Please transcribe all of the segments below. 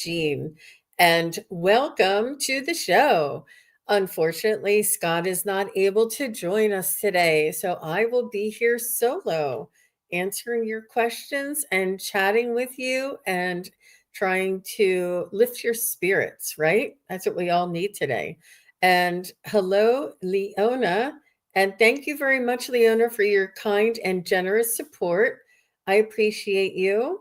Jean, and welcome to the show. Unfortunately, Scott is not able to join us today, so I will be here solo, answering your questions and chatting with you and trying to lift your spirits, right? That's what we all need today. And hello, Leona. And thank you very much, Leona, for your kind and generous support. I appreciate you.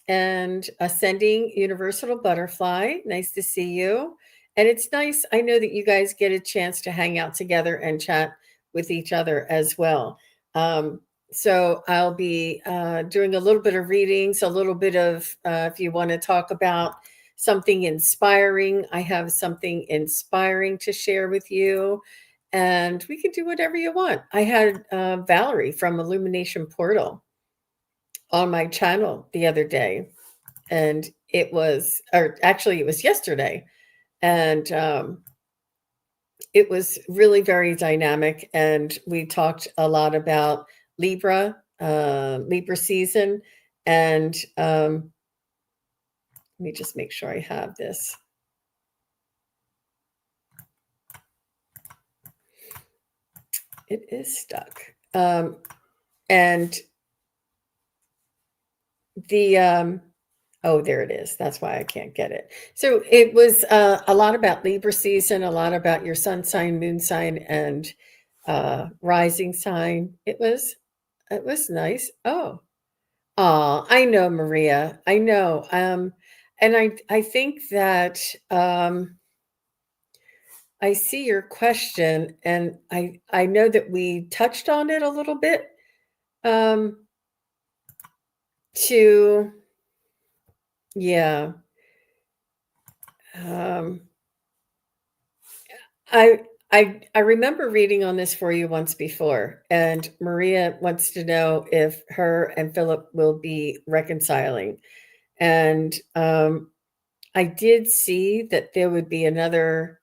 And Ascending Universal Butterfly, nice to see you. And it's nice, I know that you guys get a chance to hang out together and chat with each other as well. Um, so I'll be doing a little bit of readings, a little bit of, if you want to talk about something inspiring, I have something inspiring to share with you. And we can do whatever you want. I had Valerie from Illumination Portal on my channel the other day, and it was, or actually it was yesterday, and it was really very dynamic, and we talked a lot about Libra season, and let me just make sure I have this. It is stuck. And the oh, there it is. That's why I can't get it. So it was a lot about Libra season, a lot about your sun sign, moon sign, and rising sign. It was nice. Oh, I know, Maria. I know. And I think that I see your question, and I know that we touched on it a little bit. Um, to Yeah. Um, I remember reading on this for you once before, and Maria wants to know if her and Philip will be reconciling. And I did see that there would be another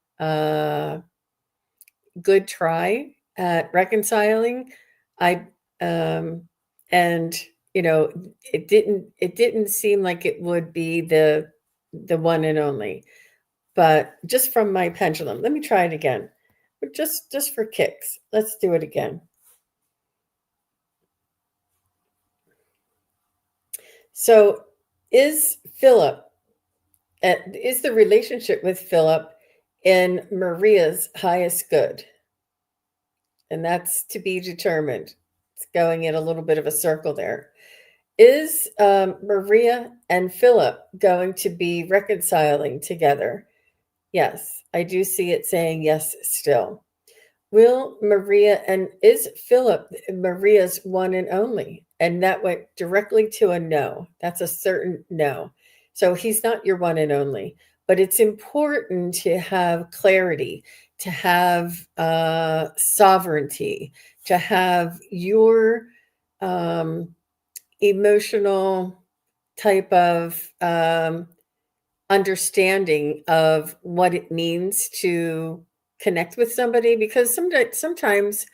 good try at reconciling. I um, and it didn't seem like it would be the one and only. But just from my pendulum, let me try it again. But just for kicks, let's do it again. So, is Philip is the relationship with Philip in Maria's highest good? And that's to be determined. It's going in a little bit of a circle there. Is Maria and Philip going to be reconciling together? Yes, I do see it saying yes still. Will Maria, and is Philip Maria's one and only? And that went directly to a no. That's a certain no. So he's not your one and only. But it's important to have clarity, to have sovereignty, to have your um, emotional type of understanding of what it means to connect with somebody, because sometimes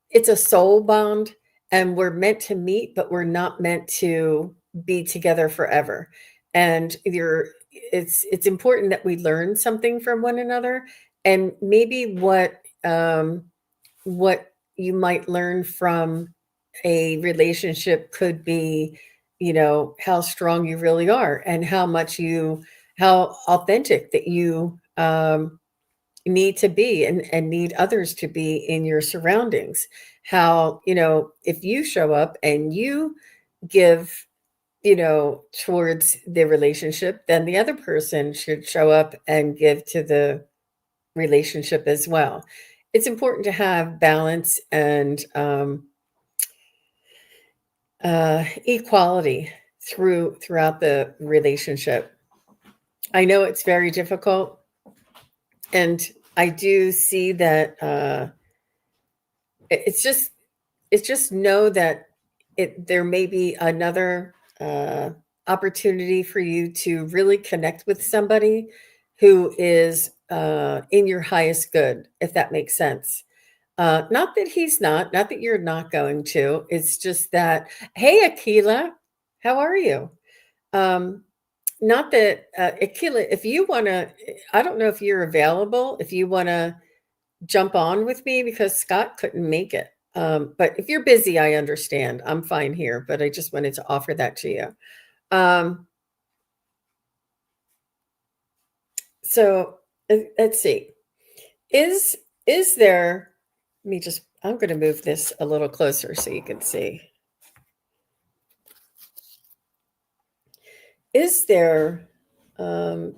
it's a soul bond, and we're meant to meet, but we're not meant to be together forever. And it's important that we learn something from one another, and maybe what you might learn from a relationship could be, how strong you really are, and how authentic that you need to be, and need others to be in your surroundings. How, if you show up and you give, towards the relationship, then the other person should show up and give to the relationship as well. It's important to have balance and equality throughout the relationship. I know it's very difficult, and I do see that it's just know that there may be another opportunity for you to really connect with somebody who is in your highest good, if that makes sense. Not that not that you're not going to. It's just that, hey, Akela, how are you? Um, not that Akela, if you want to, I don't know if you're available, if you want to jump on with me because Scott couldn't make it. But if you're busy, I understand. I'm fine here, but I just wanted to offer that to you. Um, so let's see. Is is there? Let me just. I'm going to move this a little closer so you can see. Is there um,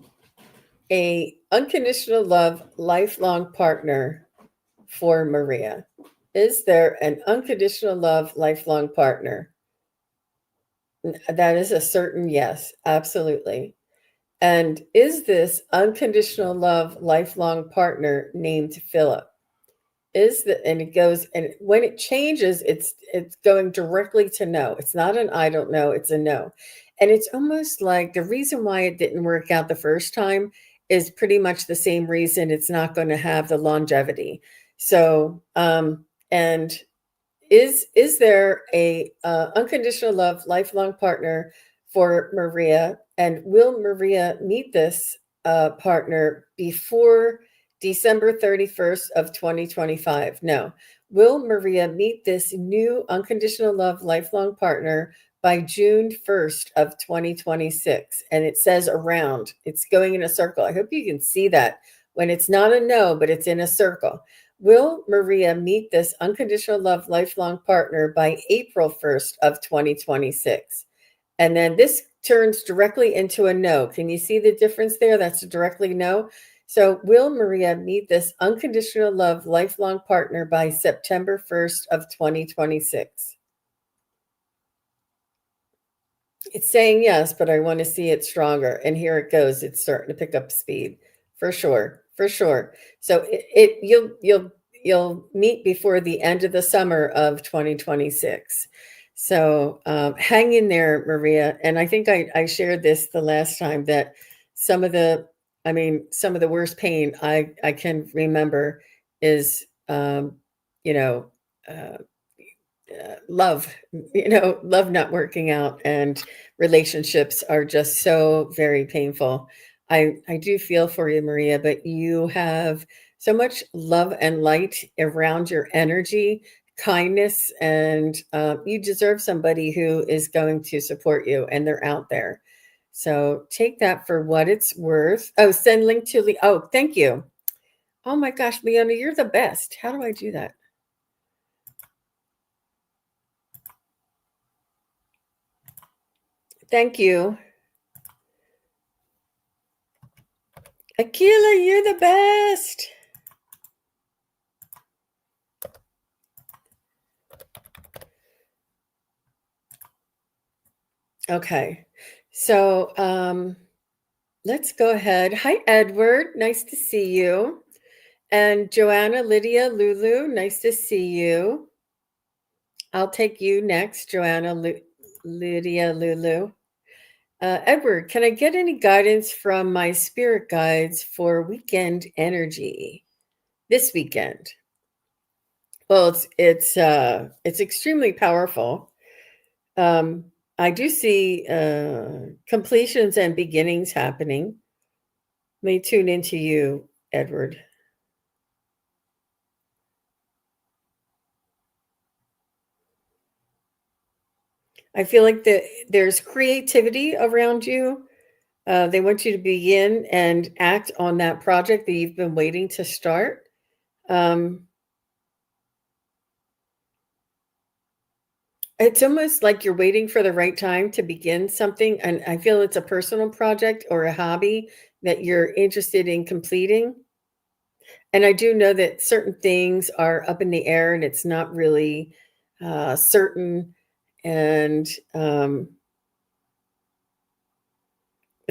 a unconditional love, lifelong partner for Maria? Is there an unconditional love, lifelong partner? That is a certain yes, absolutely. And is this unconditional love, lifelong partner named Philip? Is the and it goes and when it changes, it's going directly to no. It's not an I don't know, it's a no. And it's almost like the reason why it didn't work out the first time is pretty much the same reason it's not going to have the longevity. So, and is there a unconditional love, lifelong partner for Maria? And will Maria meet this partner before December 31st of 2025? No. Will Maria meet this new unconditional love, lifelong partner by June 1st of 2026? And it says around. It's going in a circle. I hope you can see that when it's not a no, but it's in a circle. Will Maria meet this unconditional love lifelong partner by April 1st of 2026? And then this turns directly into a no. Can you see the difference there? That's a directly no. So will Maria meet this unconditional love lifelong partner by September 1st of 2026? It's saying yes, but I want to see it stronger. And here it goes. It's starting to pick up speed for sure, for sure. So you'll meet before the end of the summer of 2026. So hang in there, Maria. And I think I shared this the last time that some of the, some of the worst pain I can remember is, you know, uh, love, love not working out, and relationships are just so very painful. I do feel for you, Maria, but you have so much love and light around your energy, kindness, and you deserve somebody who is going to support you, and they're out there. So take that for what it's worth. Oh, send link to Oh, thank you. Oh my gosh, Leona, you're the best. How do I do that? Thank you. Akela, you're the best. Okay. So let's go ahead. Hi, Edward. Nice to see you. And Joanna, Lydia, Lulu, nice to see you. I'll take you next, Joanna, Lydia, Lulu. Edward, can I get any guidance from my spirit guides for weekend energy this weekend? Well, it's extremely powerful. I do see completions and beginnings happening. Let me tune into you, Edward. I feel like there's creativity around you. They want you to begin and act on that project that you've been waiting to start. Um, it's almost like you're waiting for the right time to begin something. And I feel it's a personal project or a hobby that you're interested in completing. And I do know that certain things are up in the air and it's not really certain. And but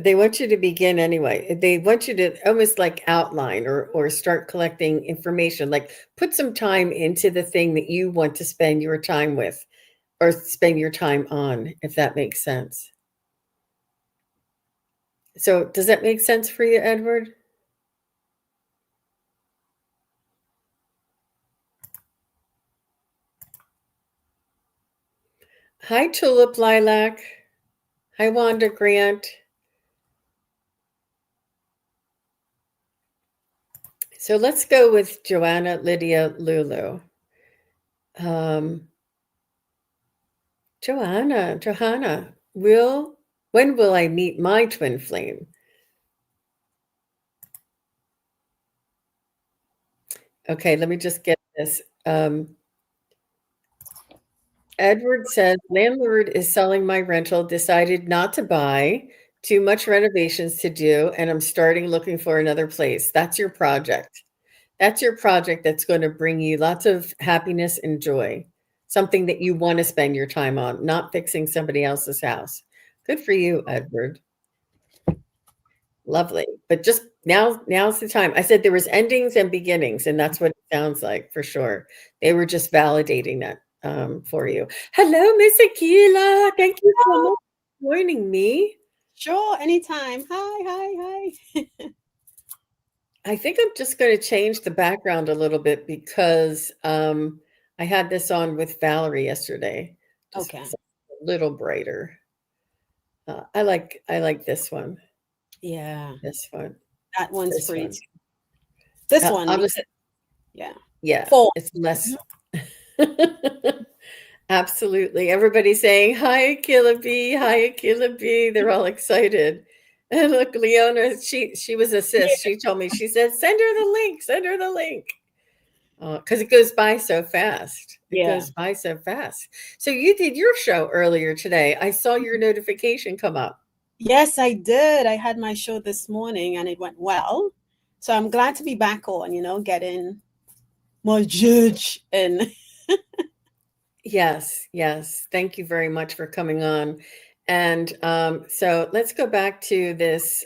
they want you to begin anyway. They want you to almost like outline or start collecting information, like put some time into the thing that you want to spend your time with or spend your time on, if that makes sense. So does that make sense for you, Edward? Hi, Tulip Lilac. Hi, Wanda Grant. So let's go with Joanna, Lydia, Lulu. Um, Johanna, when will I meet my twin flame? Okay, let me just get this. Edward says, landlord is selling my rental, decided not to buy, too much renovations to do, and I'm starting looking for another place. That's your project. That's your project that's going to bring you lots of happiness and joy. Something that you want to spend your time on, not fixing somebody else's house. Good for you, Edward. Lovely. But just now's the time. I said there was endings and beginnings, and that's what it sounds like for sure. They were just validating that for you. Hello, Miss Akela. Thank you so Oh, much for joining me. sure, anytime. Hi. I think I'm just going to change the background a little bit because I had this on with Valerie yesterday, just Okay. a little brighter. I like this one, Yeah, this one, that one's this pretty one. too. This one, I'll just because, yeah. yeah, Four. it's less. Absolutely. Everybody's saying, hi, Akila B. Hi, Akila B. They're all excited. And look, Leona, she was a sis. Yeah. She told me, she said, send her the link, send her the link. Because it goes by so fast. It Yeah. goes by so fast. So you did your show earlier today. I saw your notification come up. Yes, I did. I had my show this morning and it went well. So I'm glad to be back on, getting more judge and Yes, yes. Thank you very much for coming on. And so let's go back to this.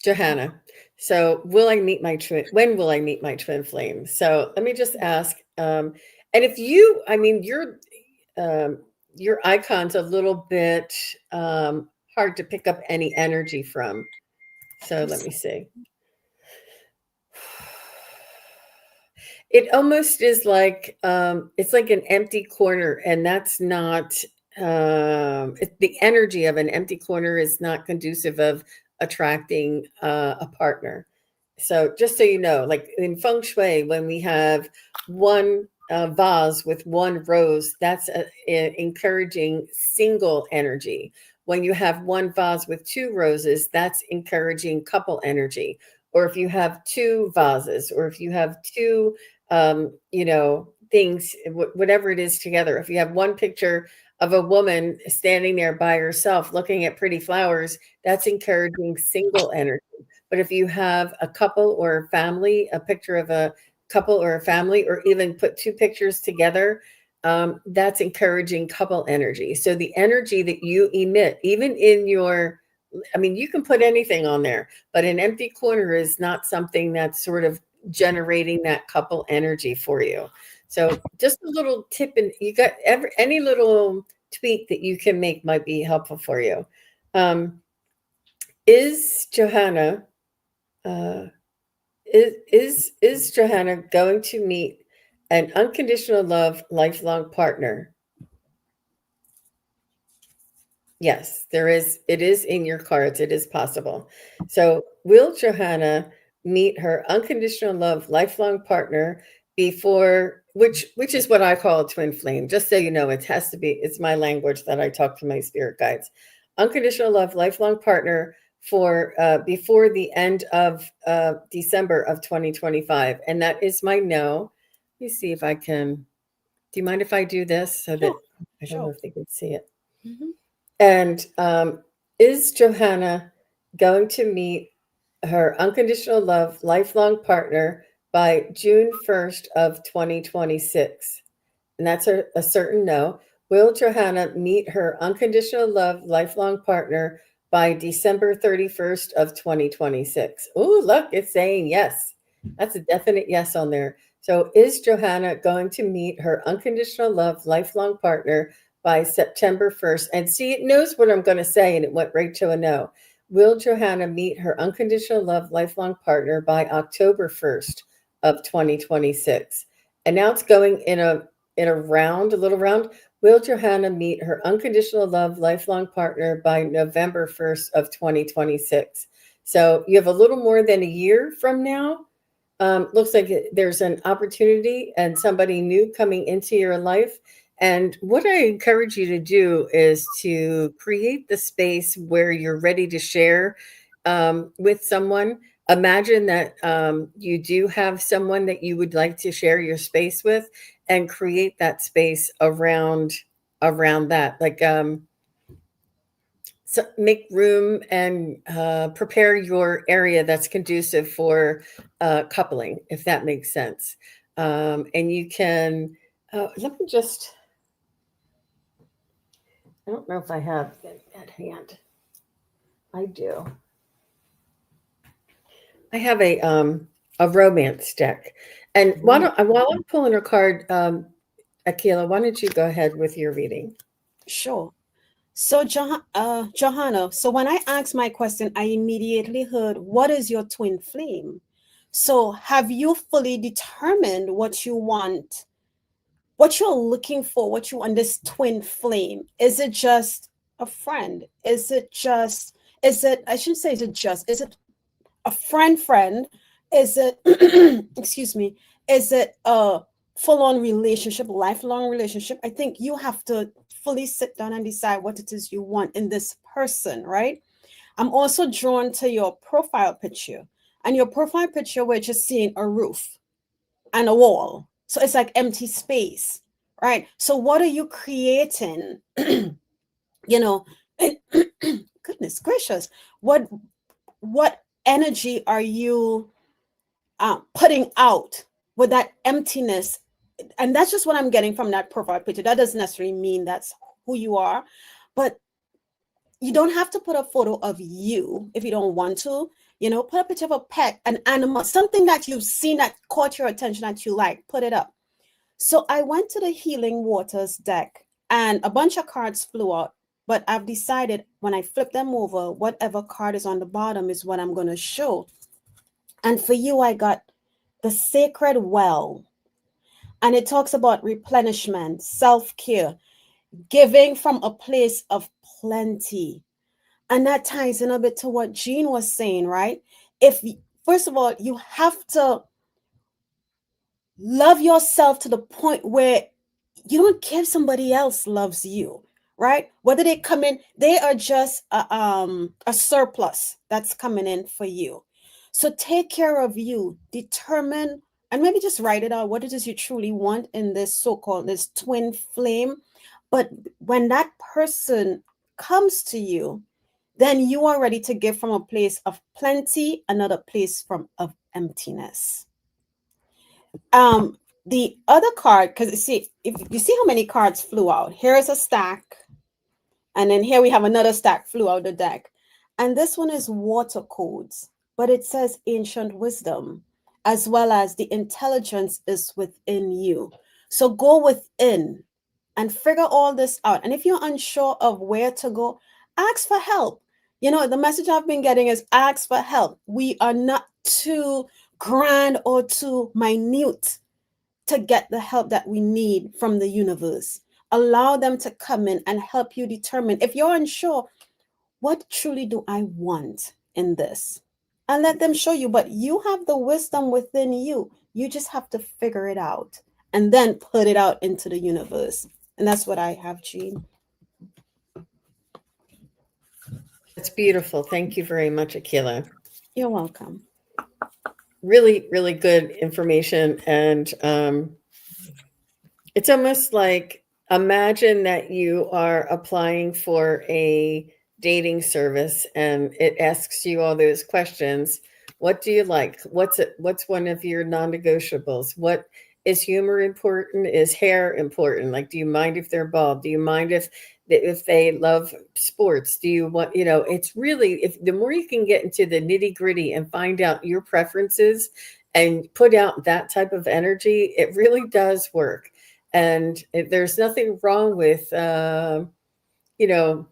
Johanna. So, will I meet my twin? When will I meet my twin flame? So, let me just ask. And if you, I mean, um, your icon's a little bit hard to pick up any energy from. So, let me see. It almost is like it's like an empty corner, and that's not the energy of an empty corner is not conducive of attracting a partner. So just so you know, like in feng shui, when we have one vase with one rose, that's encouraging single energy. When you have one vase with two roses, that's encouraging couple energy. Or if you have two vases, or if you have two things, whatever it is together. If you have one picture of a woman standing there by herself looking at pretty flowers, that's encouraging single energy. But if you have a couple or a family, a picture of a couple or a family, or even put two pictures together, that's encouraging couple energy. So the energy that you emit, even in your, I mean, you can put anything on there, but an empty corner is not something that's sort of generating that couple energy for you. So just a little tip, and you got any little tweak that you can make might be helpful for you. Um, is Johanna uh, is Johanna going to meet an unconditional love lifelong partner? Yes, there is. It is in your cards. It is possible. So, will Johanna meet her unconditional love lifelong partner before which is what I call a twin flame. Just so you know, it has to be. It's my language that I talk to my spirit guides. Unconditional love lifelong partner for before the end of December of 2025, and that is my no. Let me see if I can. Do you mind if I do this so sure, that I don't know sure. if they can see it? Hmm. And is Johanna going to meet her unconditional love lifelong partner by June 1st of 2026? And that's a certain no. Will Johanna meet her unconditional love lifelong partner by December 31st of 2026? Oh, look, it's saying yes. That's a definite yes on there. So is Johanna going to meet her unconditional love lifelong partner by September 1st? And see, it knows what I'm going to say, and it went right to a no. Will Johanna meet her unconditional love lifelong partner by October 1st of 2026? And now it's going in a round, a little round. Will Johanna meet her unconditional love lifelong partner by November 1st of 2026? So you have a little more than a year from now. Looks like there's an opportunity and somebody new coming into your life. And what I encourage you to do is to create the space where you're ready to share with someone. Imagine that you do have someone that you would like to share your space with, and create that space around that. Like so make room and prepare your area that's conducive for coupling, if that makes sense. And you can, let me just, I don't know if I have that at hand. I do. I have a romance deck. And Ooh, while I'm pulling a card, Akela, why don't you go ahead with your reading? sure. So, Johanna, so when I asked my question, I immediately heard, what is your twin flame? So, have you fully determined what you want, what you're looking for, what you want this twin flame? Is it just a friend? I shouldn't say is it a friend? Is it, excuse me, is it a full on relationship, lifelong relationship? I think you have to fully sit down and decide what it is you want in this person, right? I'm also drawn to your profile picture. And your profile picture, we're just seeing a roof and a wall. So it's like empty space, right? So what are you creating? you know, goodness gracious, what energy are you putting out with that emptiness? And that's just what I'm getting from that profile picture. That doesn't necessarily mean that's who you are, but you don't have to put a photo of you if you don't want to. Put a picture of a pet, an animal, something that you've seen that caught your attention that you like, put it up. So I went to the Healing Waters deck and a bunch of cards flew out, but I've decided when I flip them over, whatever card is on the bottom is what I'm going to show. And for you, I got the Sacred Well. And it talks about replenishment, self care, giving from a place of plenty. And that ties in a bit to what Jean was saying, right? If, first of all, you have to love yourself to the point where you don't care if somebody else loves you, right? Whether they come in, they are just a surplus that's coming in for you. So take care of you, determine, and maybe just write it out what it is you truly want in this so-called this twin flame. But when that person comes to you, then you are ready to give from a place of plenty, another place from of emptiness. um the other card, because see, if you see how many cards flew out, here is a stack, and then here we have another stack flew out the deck. And this one is water codes, but it says ancient wisdom, as well as the intelligence is within you. So go within and figure all this out. And if you're unsure of where to go, ask for help. The message I've been getting is ask for help. We are not too grand or too minute to get the help that we need from the universe. Allow them to come in and help you determine, if you're unsure, what truly do I want in this? And let them show you. But you have the wisdom within you. You just have to figure it out and then put it out into the universe. And that's what I have, Jean. That's beautiful. Thank you very much, Akela. You're welcome. Really, really good information. And it's almost like, imagine that you are applying for a dating service and it asks you all those questions. What do you like? What's one of your non-negotiables? What is humor important? Is hair important? Like, do you mind if they're bald? Do you mind if they love sports? Do you want, it's really, if the more you can get into the nitty-gritty and find out your preferences and put out that type of energy, it really does work. And there's nothing wrong with you know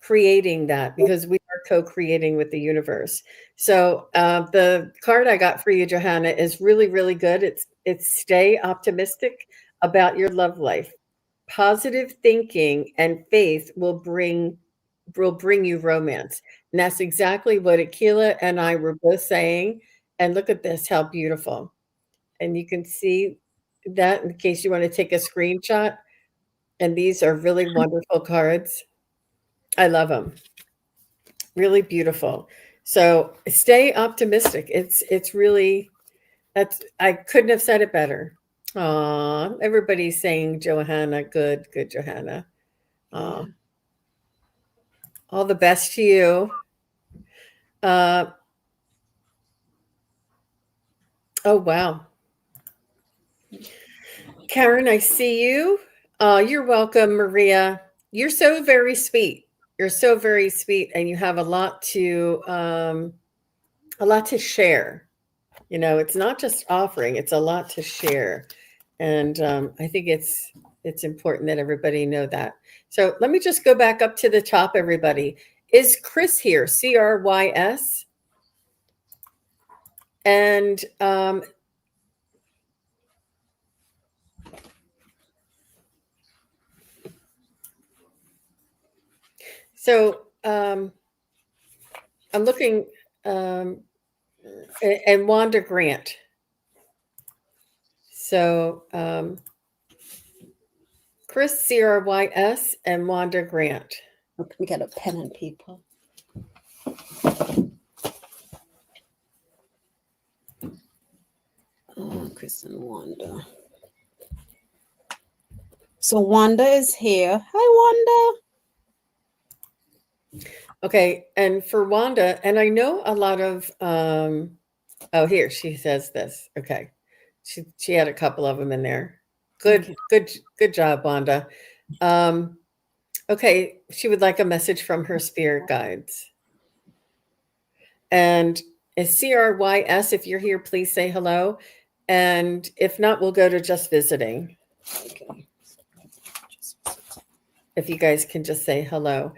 creating that, because we are co-creating with the universe. So the card I got for you, Johanna, is really, really good. It's stay optimistic about your love life. Positive thinking and faith will bring will bring you romance. And that's exactly what Akela and I were both saying. And look at this, how beautiful. And you can see that in case you want to take a screenshot. And these are really wonderful cards. I love them. Really beautiful. So stay optimistic. It's really that's I couldn't have said it better. Aw, everybody's saying Johanna, good, good Johanna. Yeah. Aw, all the best to you. Uh, oh wow, Karen, I see you. You're welcome, Maria. You're so very sweet. You're so very sweet, and you have a lot to share. You know, it's not just offering; it's a lot to share, and I think it's important that everybody know that. So let me just go back up to the top. Everybody, is Chris here? Crys, and so I'm looking, um, and Wanda Grant. So Chris Crys and Wanda Grant. Let me get a pen and paper. Oh, Chris and Wanda. So Wanda is here. Hi, Wanda. Okay, and for Wanda, and I know a lot of oh, here she says this. Okay. She had a couple of them in there. Good, Okay. good job, Wanda. Um okay, she would like a message from her spirit guides. And is Crys, if you're here, please say hello. And if not, we'll go to just visiting. Okay. If you guys can just say hello.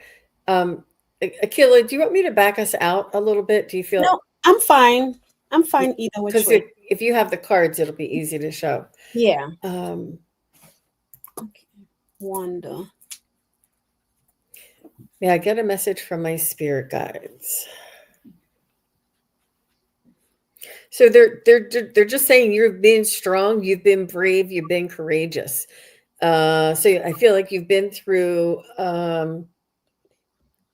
Akila, do you want me to back us out a little bit? Do you feel No, I'm fine. I'm fine either which because way. if you have the cards, it'll be easy to show. Yeah. Um, Okay. Wanda. May I get a message from my spirit guides? So they're just saying you've been strong, you've been brave, you've been courageous. So I feel like you've been through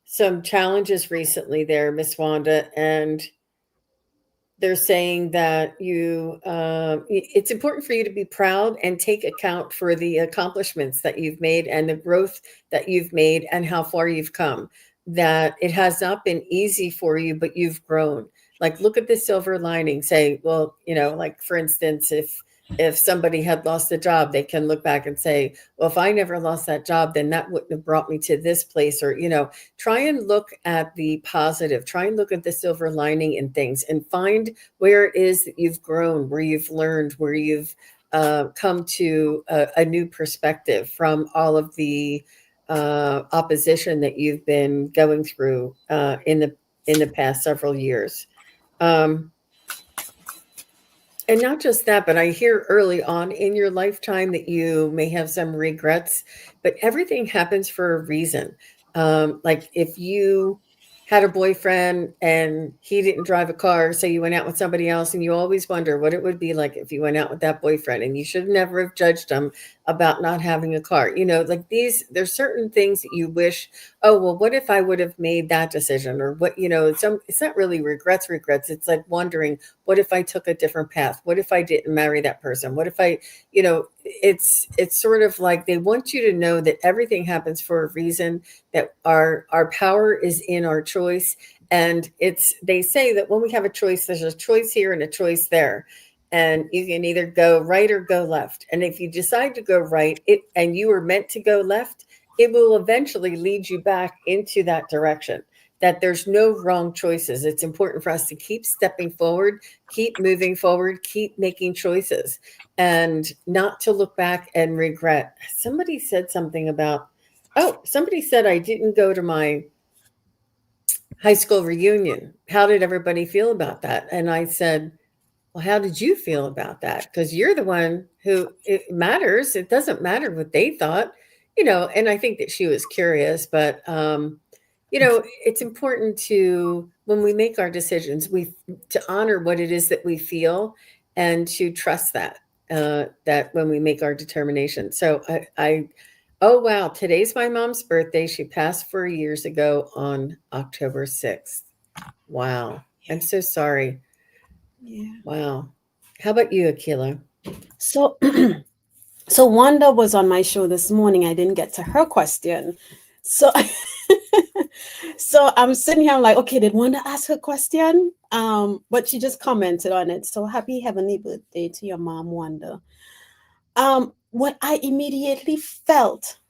some challenges recently there, Miss Wanda, and they're saying that it's important for you to be proud and take account for the accomplishments that you've made and the growth that you've made and how far you've come. That it has not been easy for you, but you've grown. Like, look at the silver lining. Say, well, you know, like for instance, if somebody had lost a job, they can look back and say, well, if I never lost that job, then that wouldn't have brought me to this place. Or, you know, try and look at the positive, try and look at the silver lining in things and find where it is that you've grown, where you've learned, where you've come to a new perspective from all of the opposition that you've been going through in the past several years. Um, and not just that, but I hear early on in your lifetime that you may have some regrets, but everything happens for a reason. Like if you had a boyfriend and he didn't drive a car, so you went out with somebody else, and you always wonder what it would be like if you went out with that boyfriend, and you should never have judged him about not having a car. You know, like there's certain things that you wish, oh, well, what if I would have made that decision? Or what, you know, it's not really regrets. It's like wondering, what if I took a different path? What if I didn't marry that person? What if I, you know, it's sort of like they want you to know that everything happens for a reason, that our power is in our choice. And it's they say that when we have a choice, there's a choice here and a choice there. And you can either go right or go left. And if you decide to go right, it and you were meant to go left, it will eventually lead you back into that direction. That there's no wrong choices. It's important for us to keep stepping forward, keep moving forward, keep making choices, and not to look back and regret. Somebody said something about, oh, somebody said I didn't go to my high school reunion. How did everybody feel about that? And I said, well, how did you feel about that? Because you're the one who it matters. It doesn't matter what they thought, you know. And I think that she was curious, but it's important to when we make our decisions, we to honor what it is that we feel and to trust that when we make our determination. So I oh wow, today's my mom's birthday. She passed 4 years ago on October 6th. Wow. I'm Yeah. so sorry. Yeah. Wow. How about you, Akila? So so Wanda was on my show this morning. I didn't get to her question. So so I'm sitting here, I'm like, okay, did Wanda ask her question? But she just commented on it. So happy heavenly birthday to your mom, Wanda. What I immediately felt,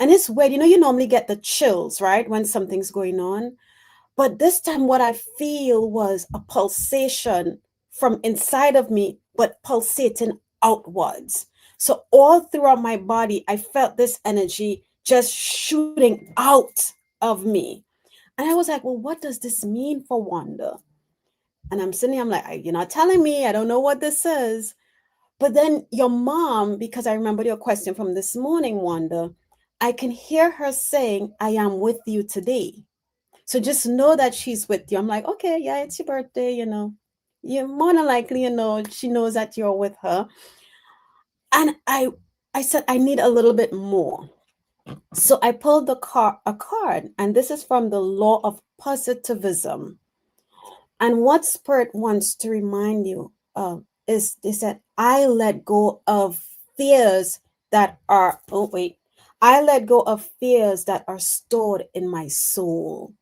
and it's weird, you normally get the chills, right? When something's going on. But this time, what I feel was a pulsation from inside of me, but pulsating outwards. So, all throughout my body, I felt this energy just shooting out of me. And I was like, well, what does this mean for Wanda? And I'm sitting, I'm like, you're not telling me. I don't know what this is. But then your mom, because I remember your question from this morning, Wanda, I can hear her saying, I am with you today. So just know that she's with you. I'm like, okay, yeah, it's your birthday. You're more than likely, she knows that you're with her. And I said, I need a little bit more. So I pulled a card, and this is from the law of positivism. And what Spirit wants to remind you of is they said, I let go of fears that are, oh, wait, I let go of fears that are stored in my soul.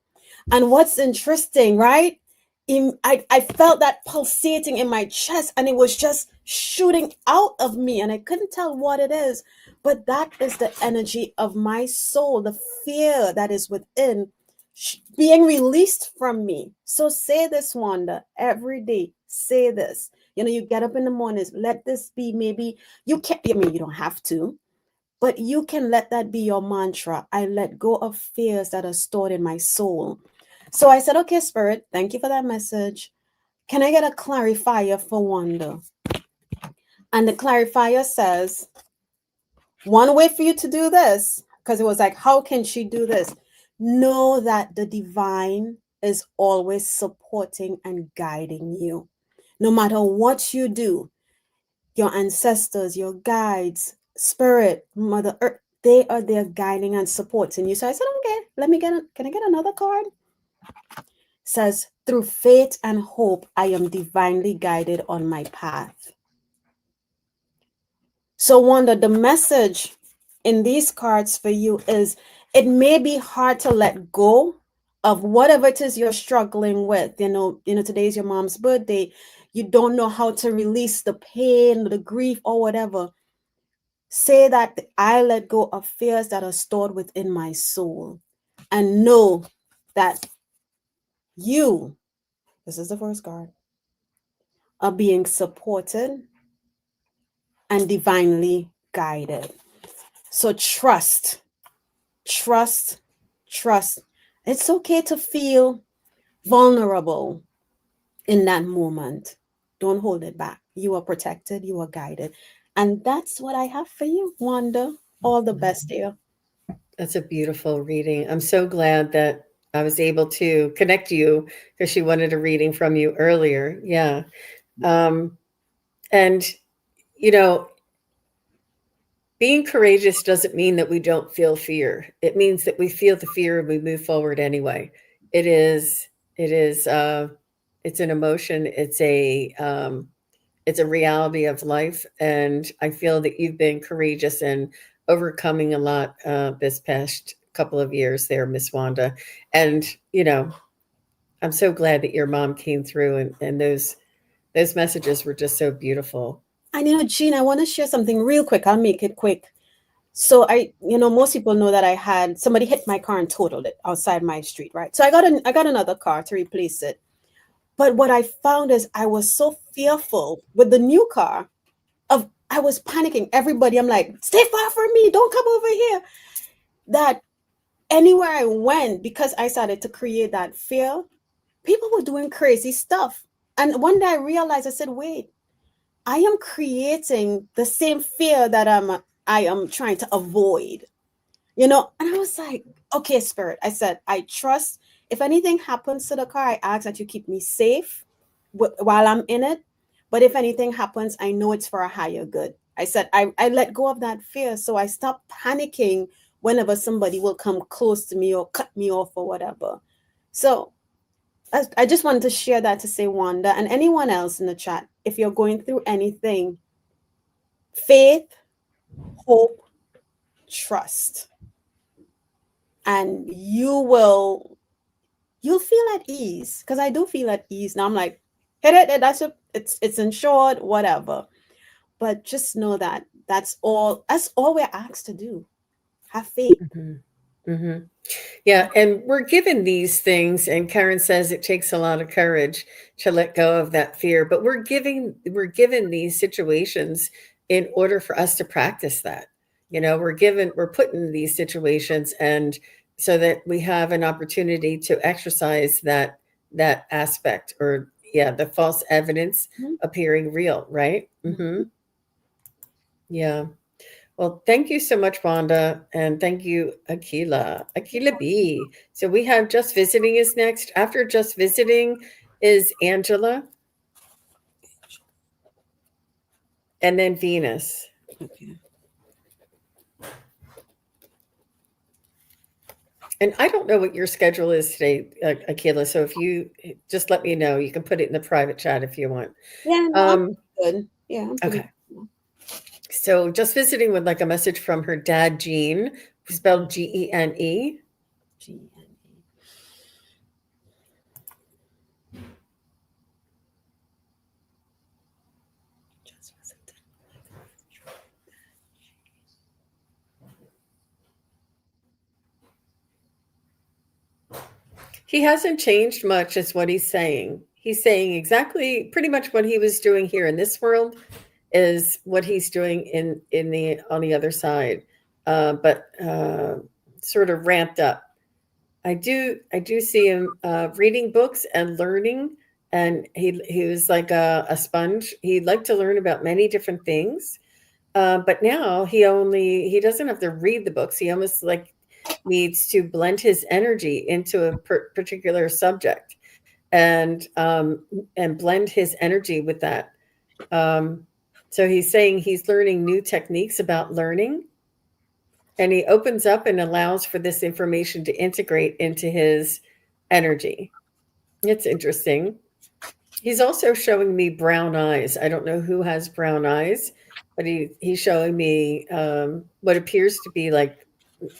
And what's interesting, right? I felt that pulsating in my chest and it was just shooting out of me. And I couldn't tell what it is, but that is the energy of my soul, the fear that is within being released from me. So say this, Wanda, every day. Say this. You get up in the mornings, let this be maybe you can't, I mean, you don't have to, but you can let that be your mantra. I let go of fears that are stored in my soul. So I said, okay, Spirit, thank you for that message. Can I get a clarifier for Wanda? And the clarifier says, one way for you to do this, because it was like, how can she do this? Know that the divine is always supporting and guiding you. No matter what you do, your ancestors, your guides, spirit, Mother Earth, they are there guiding and supporting you. So I said, okay, can I get another card? Says, through faith and hope, I am divinely guided on my path. So, Wanda, the message in these cards for you is it may be hard to let go of whatever it is you're struggling with. Today's your mom's birthday. You don't know how to release the pain, the grief, or whatever. Say that I let go of fears that are stored within my soul and know that you, this is the first card, are being supported and divinely guided. So trust, trust. It's okay to feel vulnerable in that moment. Don't hold it back. You are protected, you are guided. And that's what I have for you, Wanda. All the best, dear. That's a beautiful reading. I'm so glad that I was able to connect you because she wanted a reading from you earlier. Yeah. Um, and, you know, being courageous doesn't mean that we don't feel fear. It means that we feel the fear and we move forward anyway. It is, it is, it's an emotion. It's a reality of life. And I feel that you've been courageous and overcoming a lot this past couple of years there, Miss Wanda. And, I'm so glad that your mom came through and those messages were just so beautiful. And Jean, I want to share something real quick. I'll make it quick. So most people know that I had somebody hit my car and totaled it outside my street, right? So I got another car to replace it. But what I found is I was so fearful with the new car of I was panicking. Everybody, I'm like, stay far from me, don't come over here. That anywhere I went, because I started to create that fear, people were doing crazy stuff. And one day I realized, I said, wait, I am creating the same fear that I am trying to avoid. And I was like, Okay, Spirit. I said, I trust. If anything happens to the car, I ask that you keep me safe while I'm in it. But if anything happens, I know it's for a higher good. I said, I let go of that fear. So I stop panicking whenever somebody will come close to me or cut me off or whatever. So I just wanted to share that to say, Wanda, and anyone else in the chat, if you're going through anything, faith, hope, trust, and you'll feel at ease, because I do feel at ease now. I'm like, hit it, that's it, it's insured, whatever. But just know that that's all we're asked to do. Have faith. Hmm. Hmm. Yeah, and we're given these things, and Karen says it takes a lot of courage to let go of that fear, but we're given these situations in order for us to practice that. We're put in these situations, and so that we have an opportunity to exercise that aspect, or yeah, the false evidence Mhm, appearing real, right? mhm. Yeah. Well, thank you so much, Wanda, and thank you, Akila. Akila B. So we have Just Visiting is next. After Just Visiting is Angela, and then Venus. Okay. And I don't know what your schedule is today, Akila. So if you just let me know, you can put it in the private chat if you want. Yeah, no, I'm Um, good. Yeah, I'm pretty okay. good. So Just Visiting would like a message from her dad, Gene, spelled Gene. G-N-E. Just visited. He hasn't changed much, is what he's saying. He's saying exactly pretty much what he was doing here in this world is what he's doing in the on the other side, but sort of ramped up. I do see him reading books and learning, and he was like a sponge. He liked to learn about many different things, but now he doesn't have to read the books. He almost like needs to blend his energy into a particular subject, and blend his energy with that. Um, so he's saying he's learning new techniques about learning, and he opens up and allows for this information to integrate into his energy. It's interesting. He's also showing me brown eyes. I don't know who has brown eyes, but he's showing me what appears to be like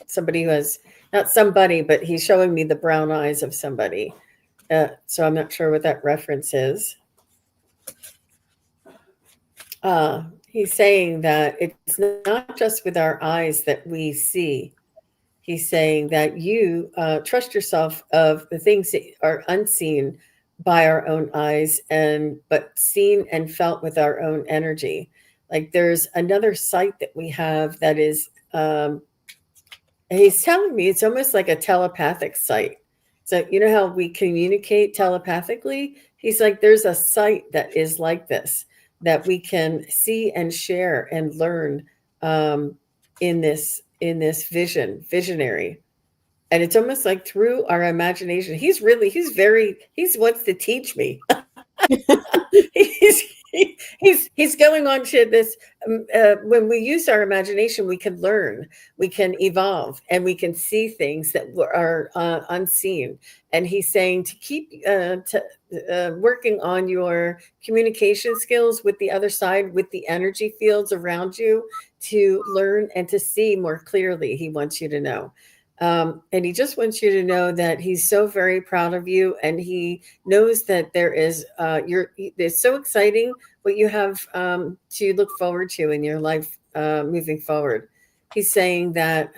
somebody who has, not somebody, but he's showing me the brown eyes of somebody. So I'm not sure what that reference is. He's saying that it's not just with our eyes that we see. He's saying that you trust yourself of the things that are unseen by our own eyes, and but seen and felt with our own energy. Like there's another sight that we have that is he's telling me it's almost like a telepathic sight. So you know how we communicate telepathically? He's like, there's a sight that is like this, that we can see and share and learn um, in this visionary. And it's almost like through our imagination. He wants to teach me. he's he's going on to this. When we use our imagination, we can learn, we can evolve, and we can see things that are unseen. And he's saying to keep working on your communication skills with the other side, with the energy fields around you, to learn and to see more clearly. He wants you to know. And he just wants you to know that he's so very proud of you, and he knows that there is it's so exciting what you have to look forward to in your life moving forward. He's saying that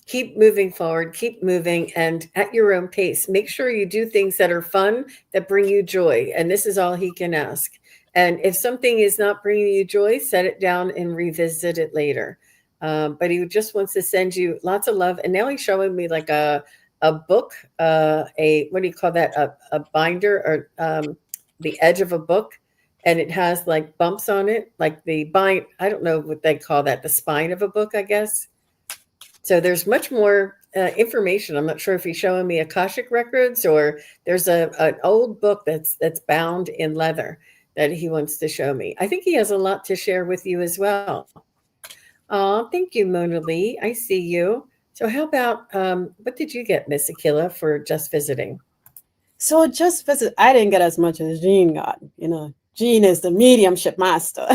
keep moving forward, keep moving, and at your own pace. Make sure you do things that are fun, that bring you joy, and this is all he can ask. And if something is not bringing you joy, set it down and revisit it later. But he just wants to send you lots of love. And now he's showing me like a book, a what do you call that? A binder, or the edge of a book, and it has like bumps on it, like the bind. I don't know what they call that. The spine of a book, I guess. So there's much more information. I'm not sure if he's showing me Akashic records or there's a an old book that's bound in leather that he wants to show me. I think he has a lot to share with you as well. Thank you, Mona Lee. I see you. So how about what did you get, Miss Akila, for just visiting? So just visit. I didn't get as much as Jean got. You know, Jean is the mediumship master.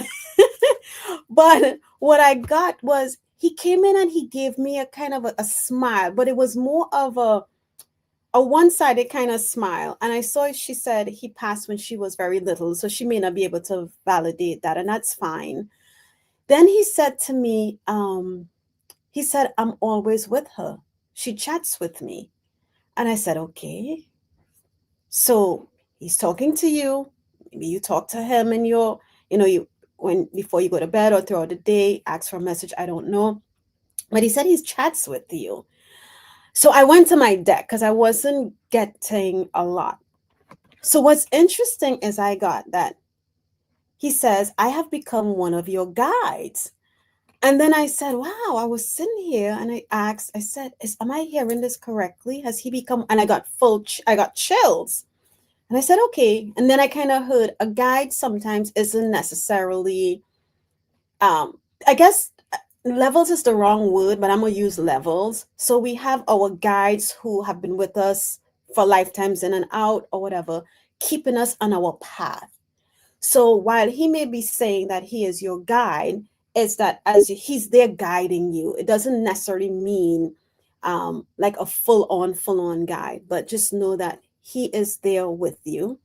But what I got was he came in and he gave me a kind of a smile, but it was more of a one-sided kind of smile. And I saw she said he passed when she was very little, so she may not be able to validate that, and that's fine. Then he said to me, he said, I'm always with her. She chats with me. And I said, okay. So he's talking to you. Maybe you talk to him in your, you when before you go to bed or throughout the day, ask for a message. I don't know. But he said he chats with you. So I went to my deck because I wasn't getting a lot. So what's interesting is I got that he says, I have become one of your guides. And then I said, wow, I was sitting here and I asked, I said, am I hearing this correctly? Has he become, and I got I got chills. And I said, okay. And then I kind of heard a guide sometimes isn't necessarily, um, I guess levels is the wrong word, but I'm going to use levels. So we have our guides who have been with us for lifetimes in and out or whatever, keeping us on our path. So while he may be saying that he is your guide, it's that as he's there guiding you, it doesn't necessarily mean like a full on guide, but just know that he is there with you.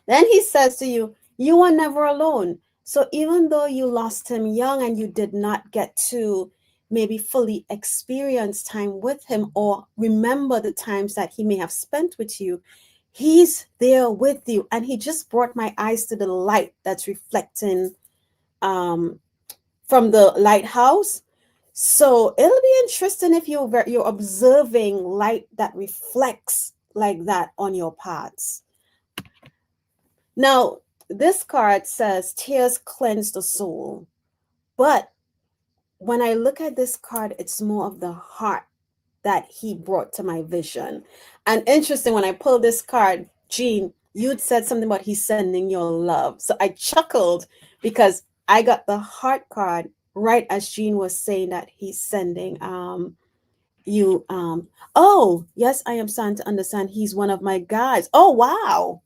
Then he says to you, you are never alone. So even though you lost him young and you did not get to maybe fully experience time with him or remember the times that he may have spent with you, he's there with you. And he just brought my eyes to the light that's reflecting um, from the lighthouse. So it'll be interesting if you're observing light that reflects like that on your paths. Now, this card says tears cleanse the soul. But when I look at this card, it's more of the heart that he brought to my vision. And interesting, when I pulled this card, Jean, you'd said something about he's sending your love. So I chuckled because I got the heart card right as Jean was saying that he's sending you oh yes, I am starting to understand he's one of my guys. Oh wow.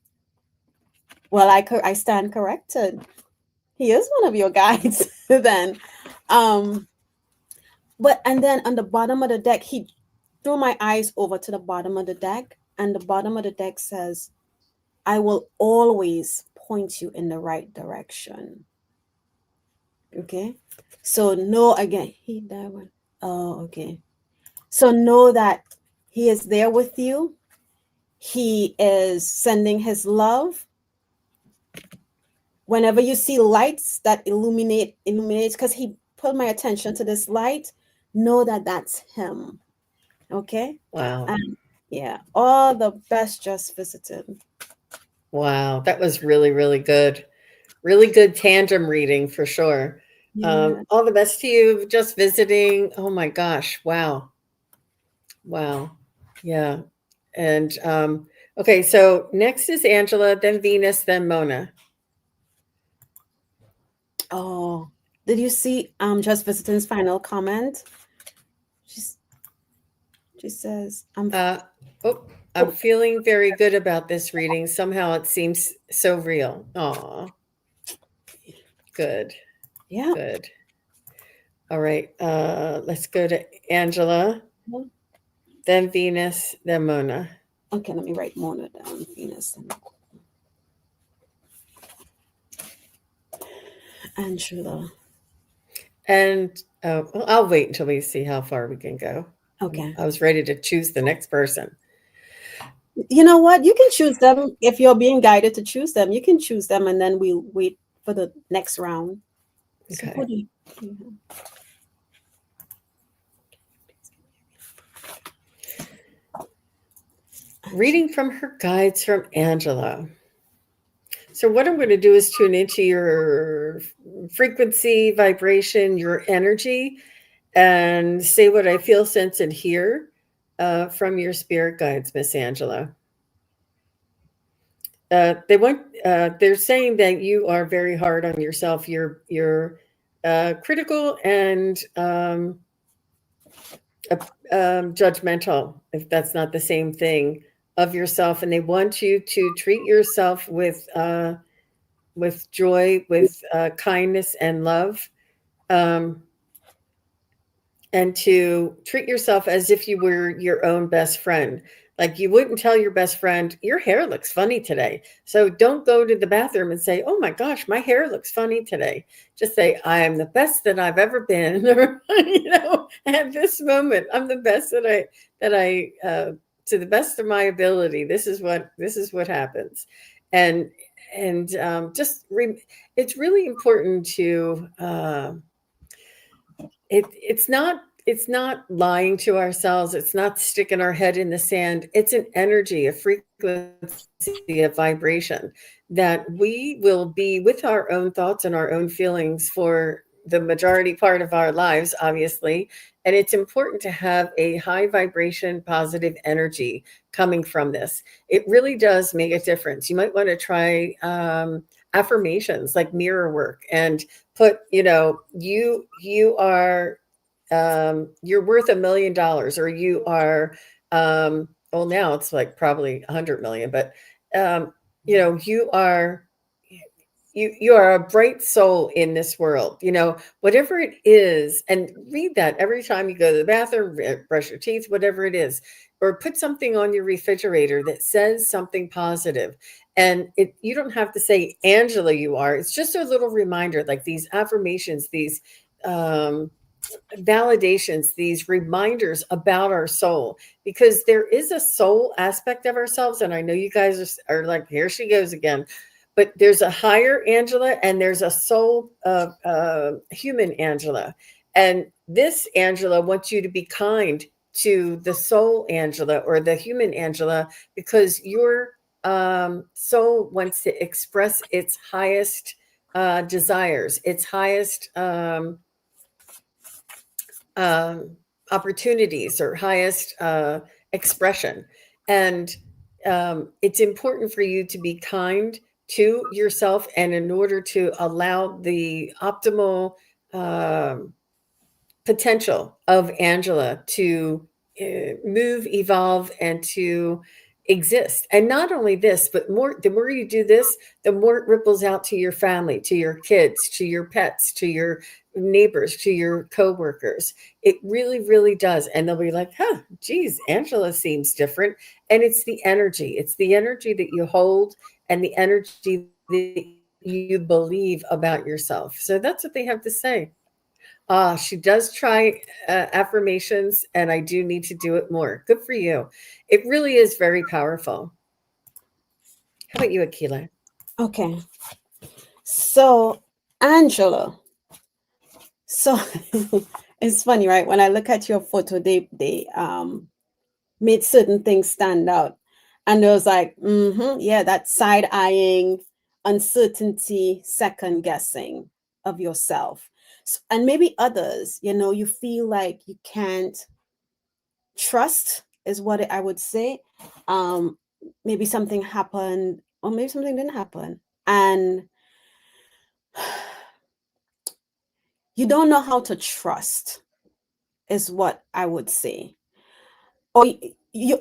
Well, I stand corrected. He is one of your guys then. Um but and then on the bottom of the deck, he threw my eyes over to the bottom of the deck, and the bottom of the deck says, I will always point you in the right direction. Okay. So know again, he that one. Oh, okay. So know that he is there with you. He is sending his love. Whenever you see lights that illuminates, because he put my attention to this light, know that that's him. Okay. Wow. Yeah, all the best just visited. Wow. That was really, really good. Really good tandem reading for sure. Yeah. All the best to you just visiting. Oh my gosh. Wow. Wow. Yeah. And okay, so next is Angela, then Venus, then Mona. Oh, did you see just visiting's final comment? She's, she says, Uh oh, I'm oh, feeling very good about this reading. Somehow it seems so real. Aw, good, yeah. good. All right, let's go to Angela, then Venus, then Mona. Okay, let me write Mona down. Venus and Angela. And well, I'll wait until we see how far we can go. Okay. I was ready to choose the next person. You know what? You can choose them if you're being guided to choose them. You can choose them, and then we'll wait for the next round. So Okay. who do you Reading from her guides from Angela. So, what I'm going to do is tune into your frequency, vibration, your energy and say what I feel, sense, and hear from your spirit guides, Miss Angela. They want. They're saying that you are very hard on yourself. You're critical and uh, judgmental, if that's not the same thing, of yourself, and they want you to treat yourself with joy, with kindness and love. Um, and to treat yourself as if you were your own best friend. Like you wouldn't tell your best friend, your hair looks funny today. So don't go to the bathroom and say, oh my gosh, my hair looks funny today. Just say, I am the best that I've ever been. Or, at this moment, I'm the best that I, to the best of my ability, this is what happens. And, and it's really important to, it's not lying to ourselves. It's not sticking our head in the sand. It's an energy, a frequency, a vibration that we will be with our own thoughts and our own feelings for the majority part of our lives, obviously. And it's important to have a high vibration, positive energy coming from this. It really does make a difference. You might want to try affirmations like mirror work and put, you are you're worth $1 million, or you are, well, now it's like probably 100 million, but um, you are, you are a bright soul in this world, whatever it is. And read that every time you go to the bathroom, brush your teeth, whatever it is, or put something on your refrigerator that says something positive. And you don't have to say, Angela, you are. It's just a little reminder, like these affirmations, these um, validations, these reminders about our soul, because there is a soul aspect of ourselves. And I know you guys are like, here she goes again. But there's a higher Angela and there's a soul of human Angela. And this Angela wants you to be kind to the soul Angela or the human Angela, because your soul wants to express its highest desires, its highest um, opportunities or highest expression. And it's important for you to be kind to yourself. And in order to allow the optimal um, potential of Angela to move, evolve, and to exist. And not only this, but the more you do this, the more it ripples out to your family, to your kids, to your pets, to your neighbors, to your coworkers. It really, really does. And they'll be like, huh, geez, Angela seems different. And it's the energy. It's the energy that you hold and the energy that you believe about yourself. So that's what they have to say. She does try affirmations, and I do need to do it more. Good for you. It really is very powerful. How about you, Akila? Okay. So, Angela. So it's funny, right? When I look at your photo, they made certain things stand out. And it was like, yeah, that side eyeing, uncertainty, second guessing of yourself. And maybe others, you feel like you can't trust, is what I would say. Um, Maybe something happened, or maybe something didn't happen. And you don't know how to trust, is what I would say. Or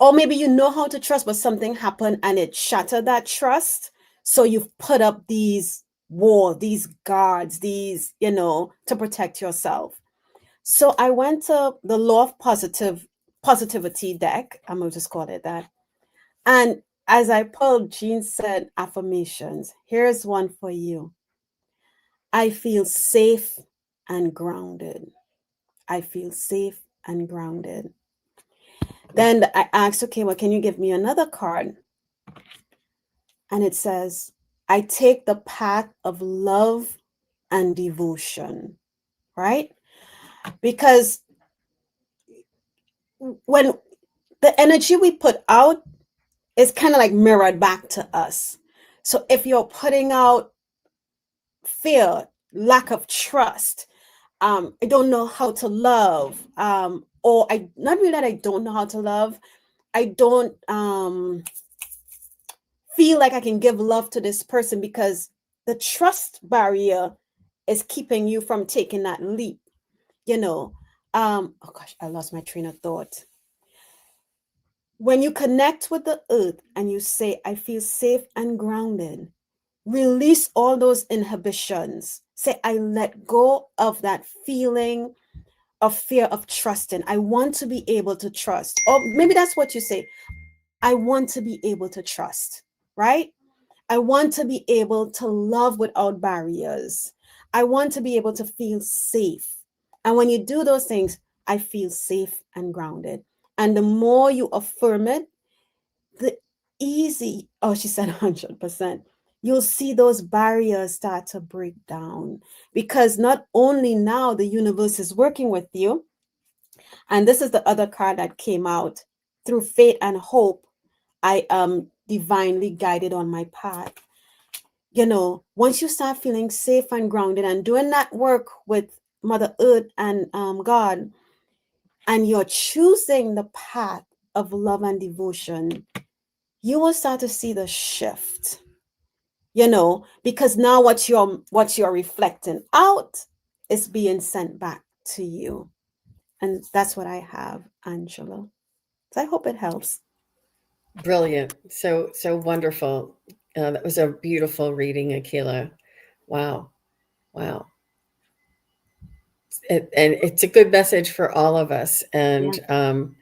or maybe you know how to trust, but something happened and it shattered that trust. So you've put up these walls, these guards, to protect yourself. So I went to the law of positivity deck. I'm gonna just call it that. And as I pulled, Jean said affirmations. Here's one for you. I feel safe and grounded. I feel safe and grounded. Then I asked, okay, well, can you give me another card? And it says, I take the path of love and devotion, right? Because when the energy we put out is kind of like mirrored back to us. So if you're putting out fear, lack of trust, I don't know how to love, or I not really that I don't know how to love. I don't feel like I can give love to this person because the trust barrier is keeping you from taking that leap, you know. Oh gosh, I lost my train of thought. When you connect with the earth and you say, I feel safe and grounded, release all those inhibitions. Say, I let go of that feeling of fear of trusting. I want to be able to trust. Or maybe that's what you say. I want to be able to trust, right? I want to be able to love without barriers. I want to be able to feel safe. And when you do those things, I feel safe and grounded. And the more you affirm it, the easy, oh, she said 100%, you'll see those barriers start to break down because not only now the universe is working with you, and this is the other card that came out through faith and hope. I am divinely guided on my path. Once you start feeling safe and grounded and doing that work with Mother Earth and God, and you're choosing the path of love and devotion, you will start to see the shift. Because now what you're reflecting out is being sent back to you. And that's what I have, Angela. So I hope it helps. Brilliant. So wonderful. That was a beautiful reading, Akela. Wow. Wow. And it's a good message for all of us. Yeah. And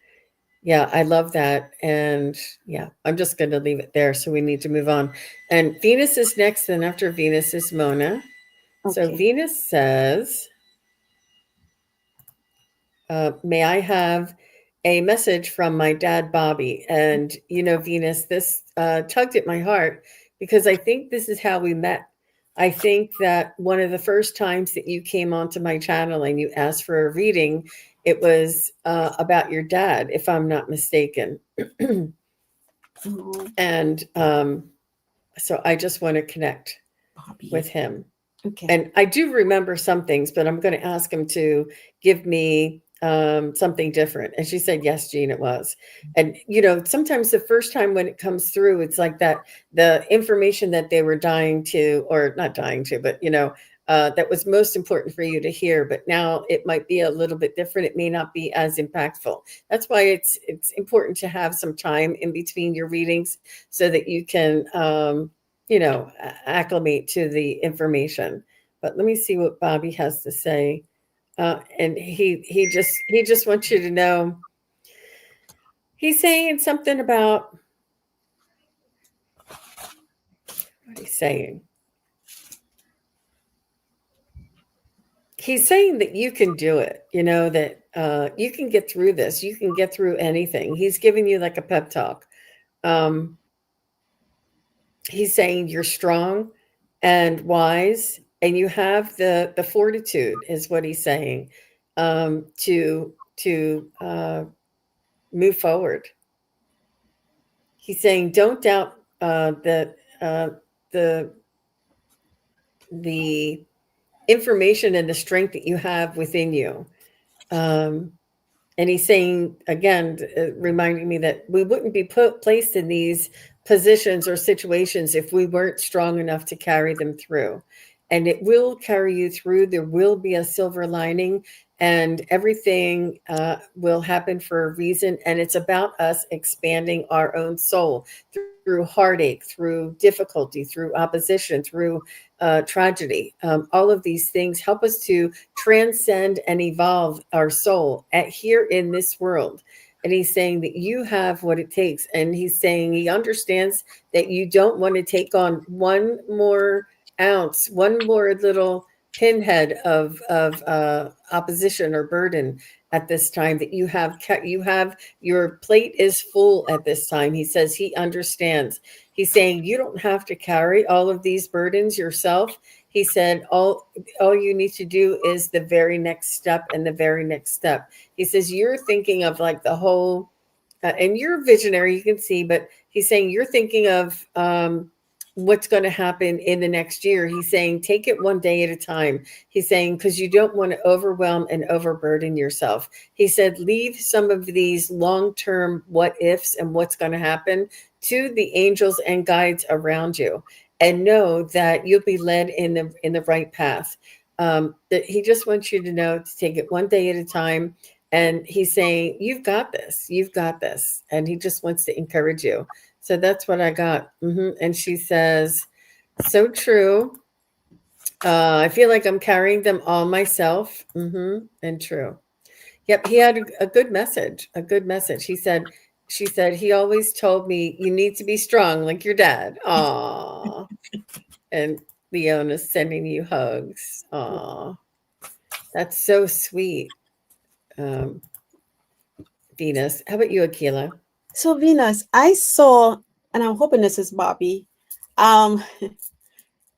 yeah, I love that. And yeah, I'm just going to leave it there. So we need to move on. And Venus is next. And after Venus is Mona. So Okay. Venus says, may I have a message from my dad, Bobby? And, Venus, this tugged at my heart because I think this is how we met. I think that one of the first times that you came onto my channel and you asked for a reading, it was about your dad, if I'm not mistaken. Oh, And so I just want to connect with Bobby. him. Okay. And I do remember some things, but I'm going to ask him to give me something different. And she said, yes, Jean, it was. And, sometimes the first time when it comes through, it's like that the information that they were dying to, or not dying to, but, that was most important for you to hear. But now it might be a little bit different. It may not be as impactful. That's why it's important to have some time in between your readings so that you can, acclimate to the information. But let me see what Bobby has to say. And he just wants you to know he's saying something about what he's saying. He's saying that you can do it. That you can get through this. You can get through anything. He's giving you like a pep talk. Um, he's saying you're strong and wise, and you have the fortitude, is what he's saying, to move forward. He's saying, don't doubt that the the information and the strength that you have within you. Um, and he's saying again, reminding me that we wouldn't be placed in these positions or situations if we weren't strong enough to carry them through. And it will carry you through. There will be a silver lining, and everything will happen for a reason. And it's about us expanding our own soul through heartache, through difficulty, through opposition, through tragedy. All of these things help us to transcend and evolve our soul here in this world. And he's saying that you have what it takes. And he's saying he understands that you don't want to take on one more ounce, one more little pinhead of opposition or burden at this time. That you have your plate is full at this time. He says he understands. He's saying you don't have to carry all of these burdens yourself. He said all you need to do is the very next step and the very next step. He says you're thinking of like the whole, and you're visionary, you can see, but he's saying you're thinking of what's going to happen in the next year. He's saying, take it one day at a time. He's saying, because you don't want to overwhelm and overburden yourself. He said, leave some of these long term what ifs and what's going to happen to the angels and guides around you, and know that you'll be led in the right path. That he just wants you to know to take it one day at a time. And he's saying, you've got this, you've got this. And he just wants to encourage you. So that's what I got. And she says, so true. I feel like I'm carrying them all myself. And true. Yep, he had a good message. A good message. She said he always told me you need to be strong like your dad. Aw. And Leona's sending you hugs. Aw. That's so sweet. Um, Venus. How about you, Akela? So Venus, I saw, and I'm hoping this is Bobby. Um,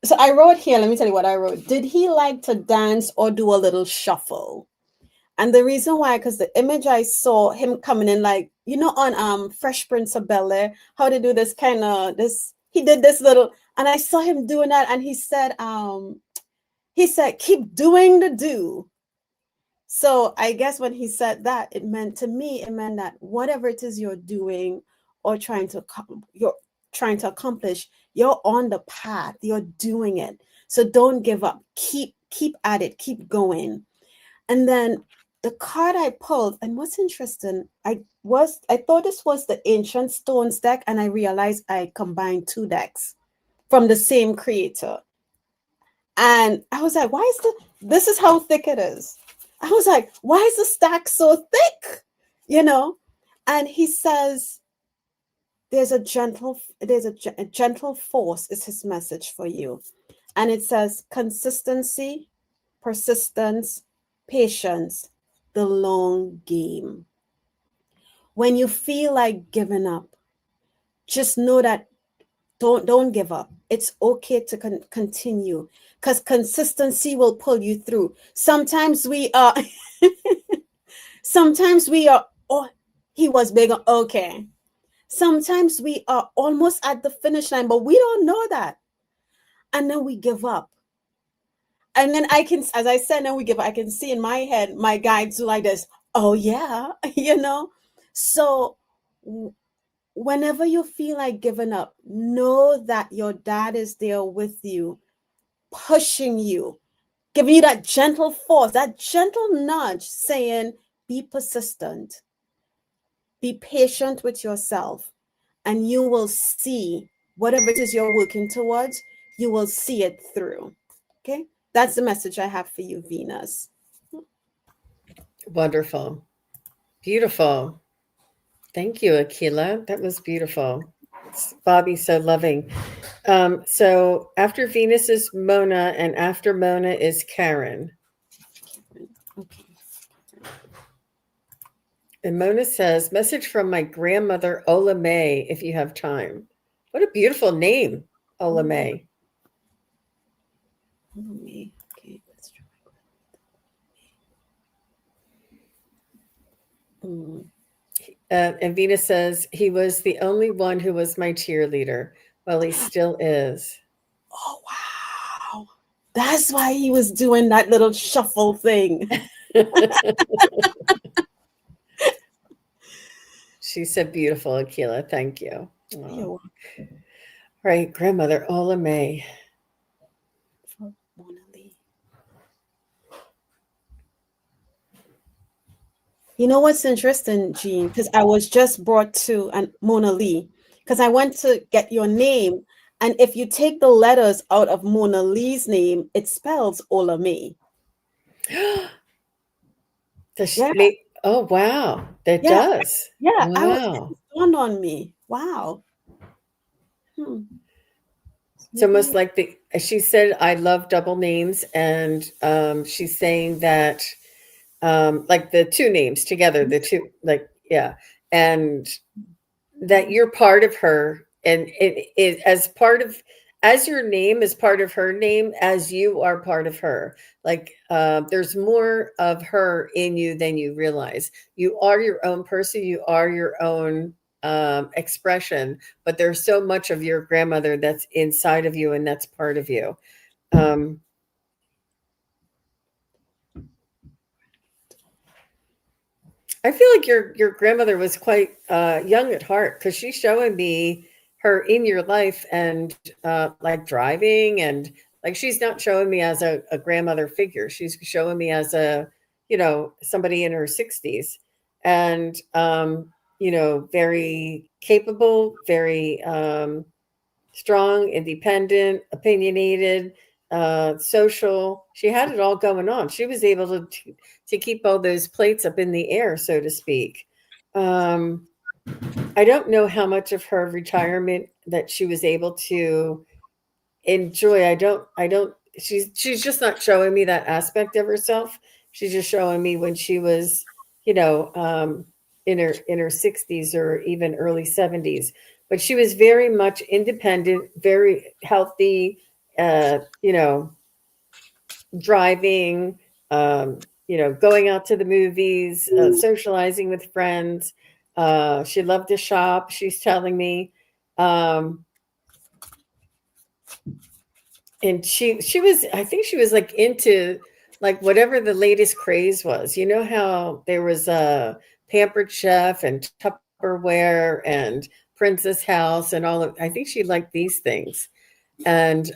so I wrote here, let me tell you what I wrote. Did he like to dance or do a little shuffle? And the reason why, because the image I saw him coming in, like, on Fresh Prince of Bel-Air, how they do this kind of this, he did this little, and I saw him doing that, and he said, keep doing the do. So I guess when he said that, it meant to me, it meant that whatever it is you're doing or you're trying to accomplish, you're on the path, you're doing it. So don't give up. Keep at it, keep going. And then the card I pulled, and what's interesting, I thought this was the Ancient Stones deck, and I realized I combined two decks from the same creator. And I was like, this is how thick it is. I was like, why is the stack so thick? And he says, a gentle force is his message for you. And it says consistency, persistence, patience, the long game. When you feel like giving up, just know that don't give up. It's okay to continue, because consistency will pull you through. Sometimes we are oh, he was big, okay. Sometimes we are almost at the finish line, but we don't know that, and then we give up. And then as I said, then we give up. I can see in my head my guides do like this. Oh yeah. So whenever you feel like giving up, know that your dad is there with you, pushing you, giving you that gentle force, that gentle nudge, saying, be persistent, be patient with yourself, and you will see whatever it is you're working towards, you will see it through. Okay? That's the message I have for you, Venus. Wonderful. Beautiful. Thank you, Akela. That was beautiful. Bobby's so loving. So after Venus is Mona, and after Mona is Karen. Okay. And Mona says, message from my grandmother, Ola May, if you have time. What a beautiful name, Ola May. Okay, let's try. And Venus says, he was the only one who was my cheerleader. Well, he still is. Oh, wow. That's why he was doing that little shuffle thing. She's so beautiful, Akela. Thank you. You're welcome. Right, grandmother Ola May. For Mona Lee. You know what's interesting, Jean? Because I was just brought to Mona Lee, because I went to get your name, and if you take the letters out of Mona Lee's name, it spells Ola May. Yeah. Oh, wow. That Yeah. does. Yeah. Wow. It dawned on me. Wow. It's almost like she said, I love double names. And she's saying that, like the two names together, the two, like, yeah. And that you're part of her, and it as your name is part of her name, as you are part of her. Like there's more of her in you than you realize. You are your own person. You are your own expression, but there's so much of your grandmother that's inside of you and that's part of you. Um, I feel like your grandmother was quite young at heart because she's showing me her in your life and like driving and like she's not showing me as a grandmother figure. She's showing me as a somebody in her 60s and very capable, very strong, independent, opinionated, social. She had it all going on. She was able to keep all those plates up in the air, so to speak. Um, I don't know how much of her retirement that she was able to enjoy. I don't she's just not showing me that aspect of herself. She's just showing me when she was, you know, um in her 60s or even early 70s. But she was very much independent, very healthy, uh, you know, driving, going out to the movies, socializing with friends. She loved to shop, she's telling me. Um, and she was, I think she was like into like whatever the latest craze was. You know how there was a Pampered Chef and Tupperware and Princess House and all of, I think she liked these things. And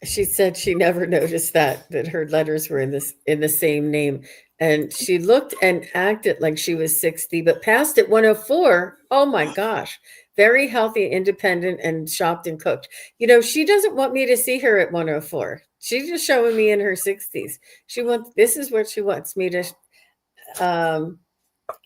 she said she never noticed that her letters were in the same name. And she looked and acted like she was 60, but passed at 104. Oh my gosh. Very healthy, independent, and shopped and cooked. She doesn't want me to see her at 104. She's just showing me in her 60s. This is what she wants me to um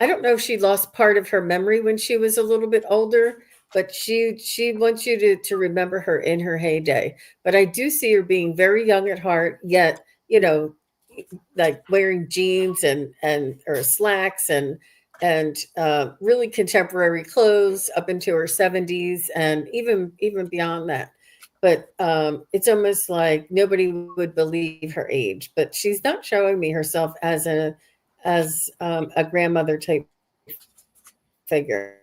I don't know if she lost part of her memory when she was a little bit older, but she wants you to remember her in her heyday. But I do see her being very young at heart, yet, you know, like wearing jeans and or slacks and really contemporary clothes up into her 70s and even beyond that. But it's almost like nobody would believe her age. But she's not showing me herself as a grandmother type figure.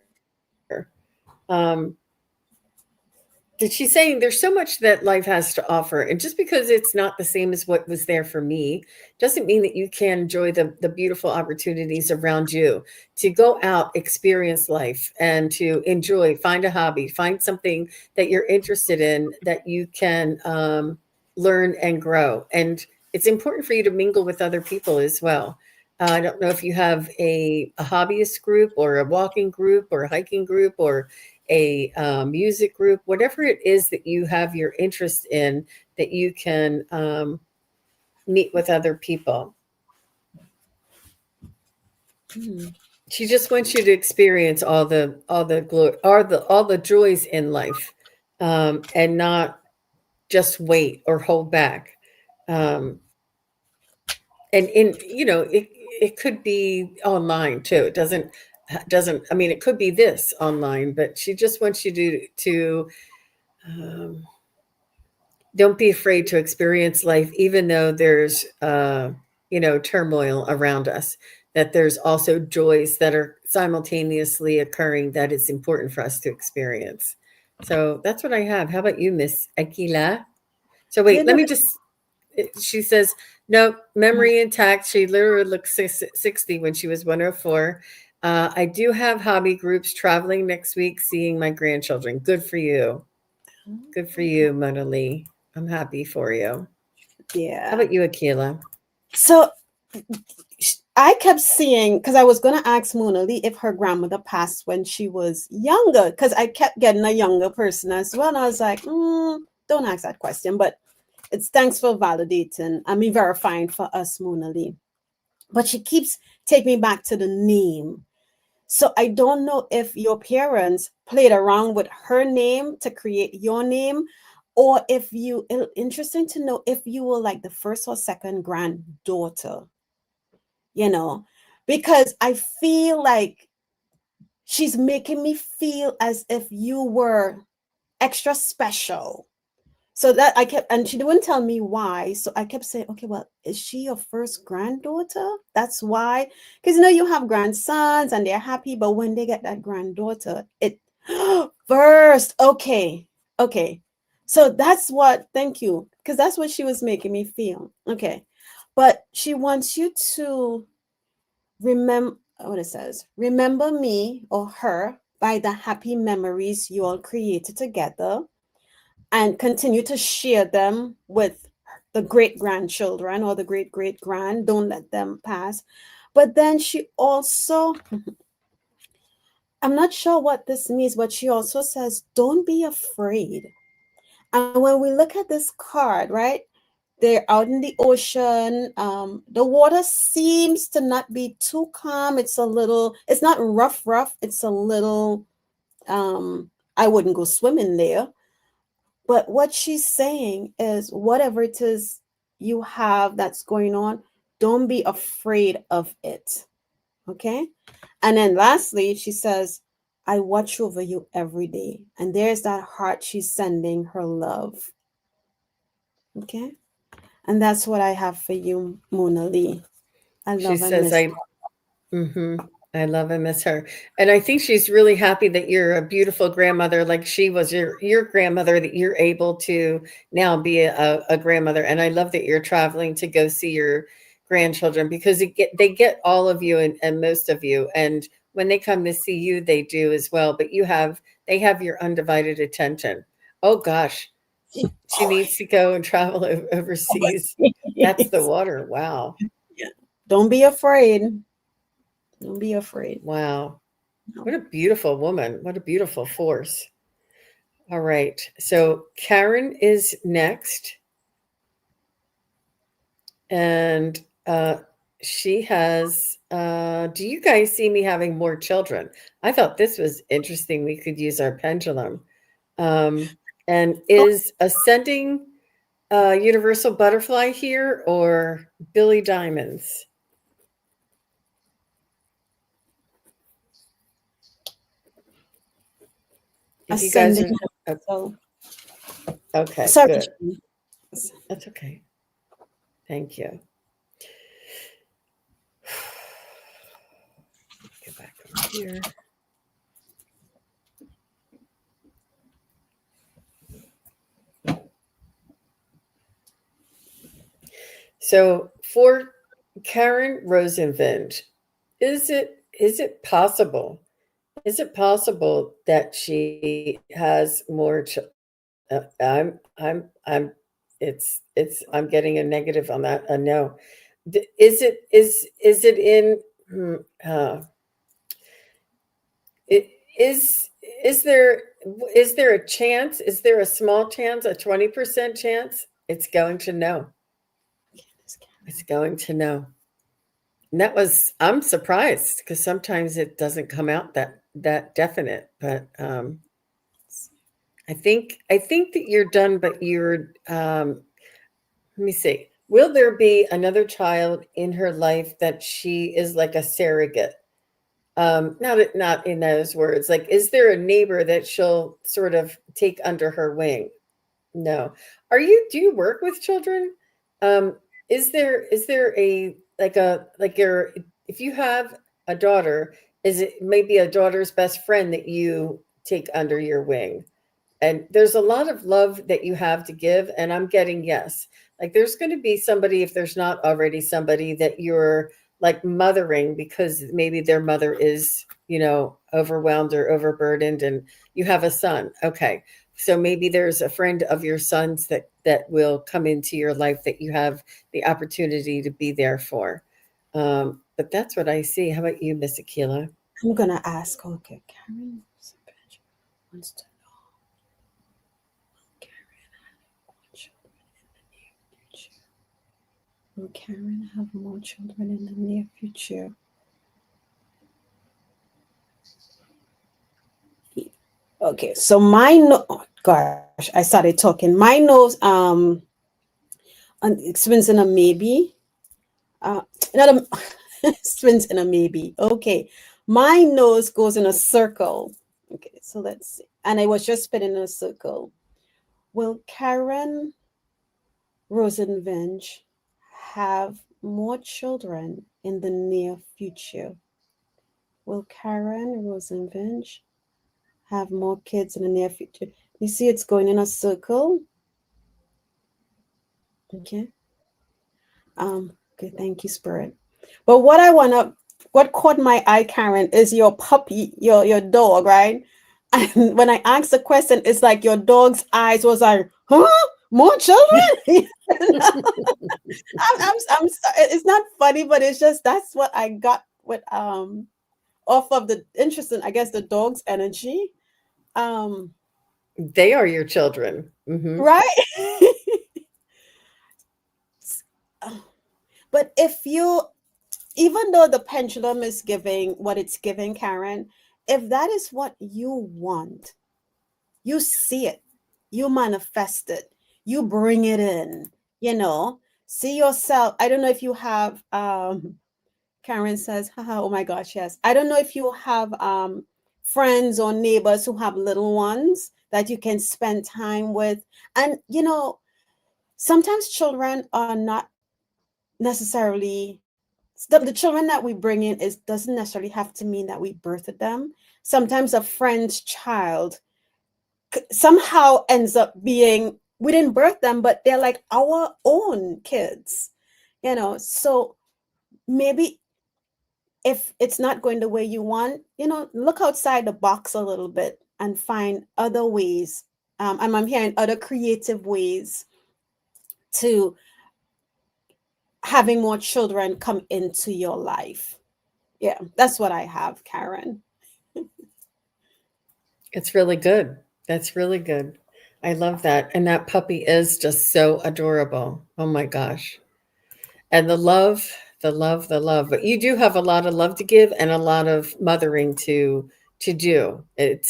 She's saying there's so much that life has to offer, and just because it's not the same as what was there for me doesn't mean that you can enjoy the beautiful opportunities around you to go out, experience life, and to enjoy, find a hobby, find something that you're interested in that you can learn and grow. And it's important for you to mingle with other people as well. I don't know if you have a hobbyist group or a walking group or a hiking group or a music group, whatever it is that you have your interest in, that you can meet with other people. Mm. She just wants you to experience all the joys in life, and not just wait or hold back. Um, and it could be online too. It doesn't. I mean, it could be this online, but she just wants you to um, don't be afraid to experience life, even though there's turmoil around us. That there's also joys that are simultaneously occurring that it's important for us to experience. So that's what I have. How about you, Miss Akila? So You wait, let know, me just. She says no, memory intact. She literally looked 60 when she was 104. I do have hobby groups, traveling next week, seeing my grandchildren. Good for you. Good for you, Mona Lee. I'm happy for you. How yeah. about you, Akila? So I kept seeing, because I was gonna ask Mona Lee if her grandmother passed when she was younger, because I kept getting a younger person as well. And I was like, don't ask that question. But it's thanks for validating, I mean verifying for us, Mona Lee. But she keeps taking me back to the name. So I don't know if your parents played around with her name to create your name, or if you, interesting to know if you were like the first or second granddaughter, you know, because I feel like she's making me feel as if you were extra special, So that I kept, and she didn't tell me why. So I kept saying, okay, well, is she your first granddaughter? That's why. Because you have grandsons and they're happy, but when they get that granddaughter, it first, okay, okay. So that's what, thank you, because that's what she was making me feel. Okay. But she wants you to remember what it says. Remember me or her by the happy memories you all created together, and continue to share them with the great grandchildren or the great great grand. Don't let them pass. But then she also, I'm not sure what this means, but she also says, don't be afraid. And when we look at this card, right, they're out in the ocean. The water seems to not be too calm. It's a little, it's not rough, rough. It's a little, I wouldn't go swimming there. But what she's saying is, whatever it is you have that's going on, don't be afraid of it. Okay. And then lastly, she says, I watch over you every day. And there's that heart she's sending her love. Okay. And that's what I have for you, Mona Lee. I She love and says, miss. hmm I love and miss her. And I think she's really happy that you're a beautiful grandmother, like she was your grandmother, that you're able to now be a grandmother. And I love that you're traveling to go see your grandchildren, because they get all of you, and most of you. And when they come to see you, they do as well. But they have your undivided attention. Oh gosh, she Oh, needs to go and travel overseas. That's the yes. water. Wow. Yeah. Don't be afraid. Don't be afraid. Wow. No. What a beautiful woman. What a beautiful force. All right. So Karen is next. And she has, do you guys see me having more children? I thought this was interesting. We could use our pendulum. Um, and Oh, is ascending universal butterfly here, or Billy Diamonds? If you guys ascending. are, So okay, sorry. good. Jenny. That's okay. Thank you. Go back over here. So for Karen Rosenvind, is it possible? Is it possible that she has more? I'm. It's. I'm getting a negative on that. A no. Is it in? hmm, Uh, it, is is there is there a chance? Is there a small chance? A 20% chance? It's going to no. It's going to no. And that was, I'm surprised, because sometimes it doesn't come out that definite. But I think that you're done, but you're let me see. Will there be another child in her life that she is like a surrogate? Not in those words. Like, is there a neighbor that she'll sort of take under her wing? No. Do you work with children? Um, is there a like your if you have a daughter, is it maybe a daughter's best friend that you take under your wing? And there's a lot of love that you have to give, and I'm getting yes. Like, there's going to be somebody, if there's not already somebody, that you're like mothering, because maybe their mother is, overwhelmed or overburdened, and you have a son. Okay. So maybe there's a friend of your son's that will come into your life, that you have the opportunity to be there for. But that's what I see. How about you, Miss Akela? I'm gonna ask. Okay, Karen wants to know. Will Karen have more children in the near future? Okay, so my no. Oh, gosh, I started talking. My nose, it spins in a maybe. Not a spins in a maybe. Okay, my nose goes in a circle. Okay, so let's see. And I was just spinning in a circle. Will Karen Rosenvinge have more children in the near future? Will Karen Rosenvinge have more kids in the near future? You see, it's going in a circle. Okay. Okay, thank you, Spirit. But what caught my eye, Karen, is your puppy, your dog, right? And when I asked the question, it's like your dog's eyes was like, huh? More children? It's not funny, but it's just that's what I got with off of the interesting, I guess, the dog's energy. Um, They are your children. right? But if you, even though the pendulum is giving what it's giving, Karen, if that is what you want, you see it, you manifest it, you bring it in, you know, see yourself. I don't know if you have, Karen says, haha, oh my gosh, yes. I don't know if you have friends or neighbors who have little ones that you can spend time with. And, you know, sometimes children are not necessarily the children that we bring in is doesn't necessarily have to mean that we birthed them. Sometimes a friend's child somehow ends up being, we didn't birth them, but they're like our own kids, you know. So maybe if it's not going the way you want, you know, look outside the box a little bit and find other ways. And I'm hearing other creative ways to having more children come into your life. Yeah, that's what I have, Karen. It's really good. That's really good. I love that. And that puppy is just so adorable. Oh my gosh. And the love, the love, the love. But you do have a lot of love to give and a lot of mothering to do. It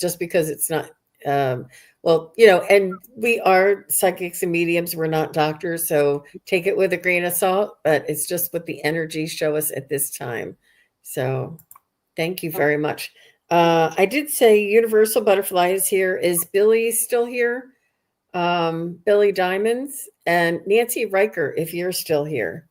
just because it's not um well, and we are psychics and mediums. We're not doctors, so take it with a grain of salt, but it's just what the energies show us at this time. So thank you Oh, very much. I did say Universal Butterfly is here. Is Billy still here? Billy Diamonds and Nancy Riker, if you're still here.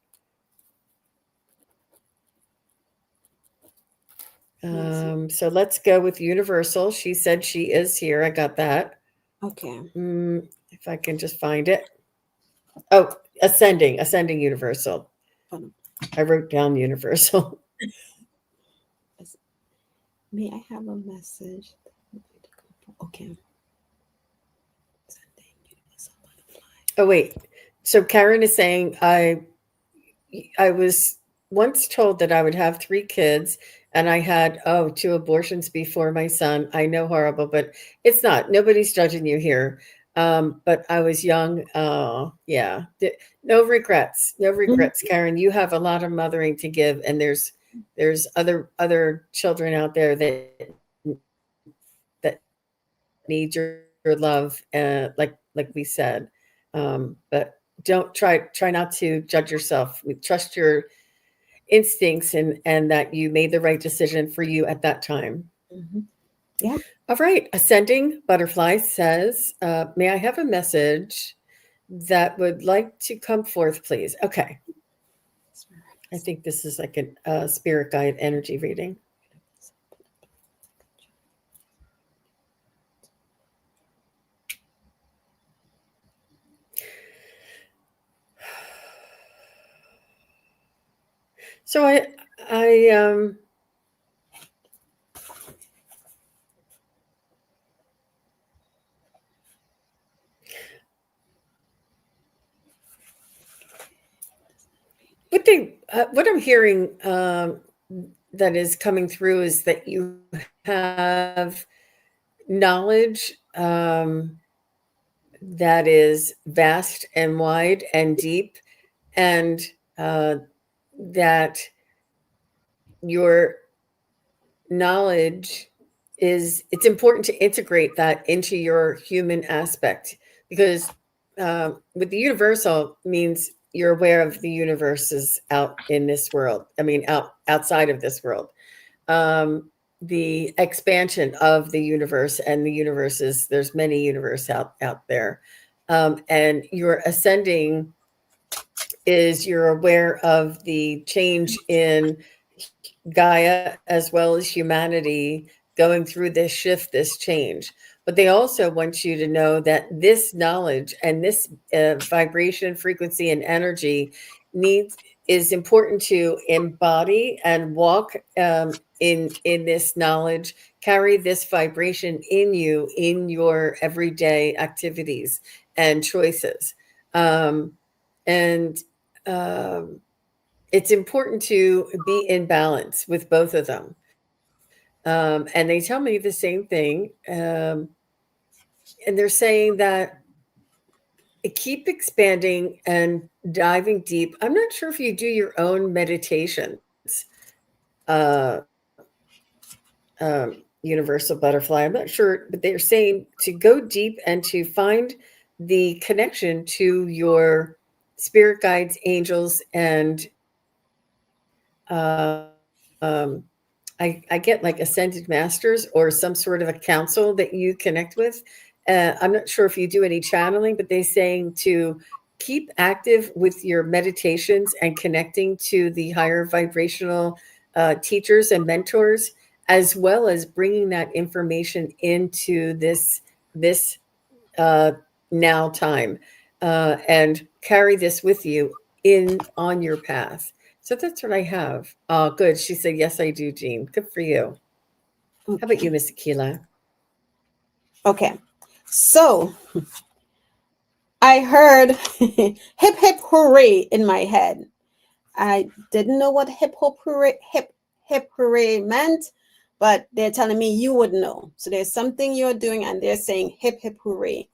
Nancy. So let's go with Universal. She said she is here. I got that. Okay. If I can just find it. Oh, Ascending Universal. Um, I wrote down Universal. May I have a message? Okay. Oh wait. So Karen is saying I was once told that I would have 3 kids, and I had, two abortions before my son. I know, horrible, but it's not. Nobody's judging you here. But I was young. Oh, yeah. No regrets. No Mhm. regrets, Karen. You have a lot of mothering to give, and there's other children out there that need your love, like we said. But don't try not to judge yourself. Trust your instincts and that you made the right decision for you at that time. Mhm. Yeah. All right, Ascending Butterfly says, may I have a message that would like to come forth, please? Okay, I think this is like a spirit guide energy reading. So I what I'm hearing that is coming through is that you have knowledge that is vast and wide and deep, and uh, that your knowledge it's important to integrate that into your human aspect, because with the universal means you're aware of the universes out in this world, I mean outside of this world. um, the expansion of the universe, and the universe is, there's many universe out there. And your ascending is you're aware of the change in Gaia as well as humanity going through this shift, this change. But they also want you to know that this knowledge and this vibration, frequency, and energy needs is important to embody and walk in this knowledge, carry this vibration in you in your everyday activities and choices. Um, and it's important to be in balance with both of them. And they tell me the same thing. And they're saying that keep expanding and diving deep. I'm not sure if you do your own meditations, uh, Universal Butterfly. I'm not sure, but they're saying to go deep and to find the connection to your spirit guides, angels, and I get like ascended masters or some sort of a council that you connect with. I'm not sure if you do any channeling, but they're saying to keep active with your meditations and connecting to the higher vibrational teachers and mentors, as well as bringing that information into this uh, now time, and carry this with you in on your path. So that's what I have. Oh, good. She said, yes, I do, Jean. Good for you. How about Okay. you, Miss Akela? Okay. So I heard hip hip hooray in my head. I didn't know what hip hooray meant, but they're telling me you would know. So there's something you're doing and they're saying hip hip hooray.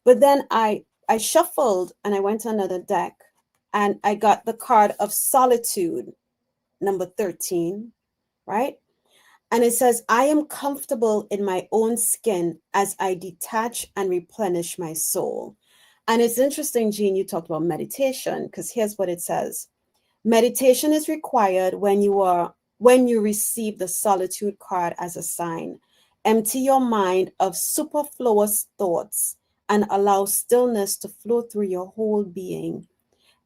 But then I shuffled and I went to another deck and I got the card of solitude, number 13, right? And it says, I am comfortable in my own skin as I detach and replenish my soul. And it's interesting, Jean, you talked about meditation, because here's what it says. Meditation is required when you receive the solitude card as a sign. Empty your mind of superfluous thoughts and allow stillness to flow through your whole being.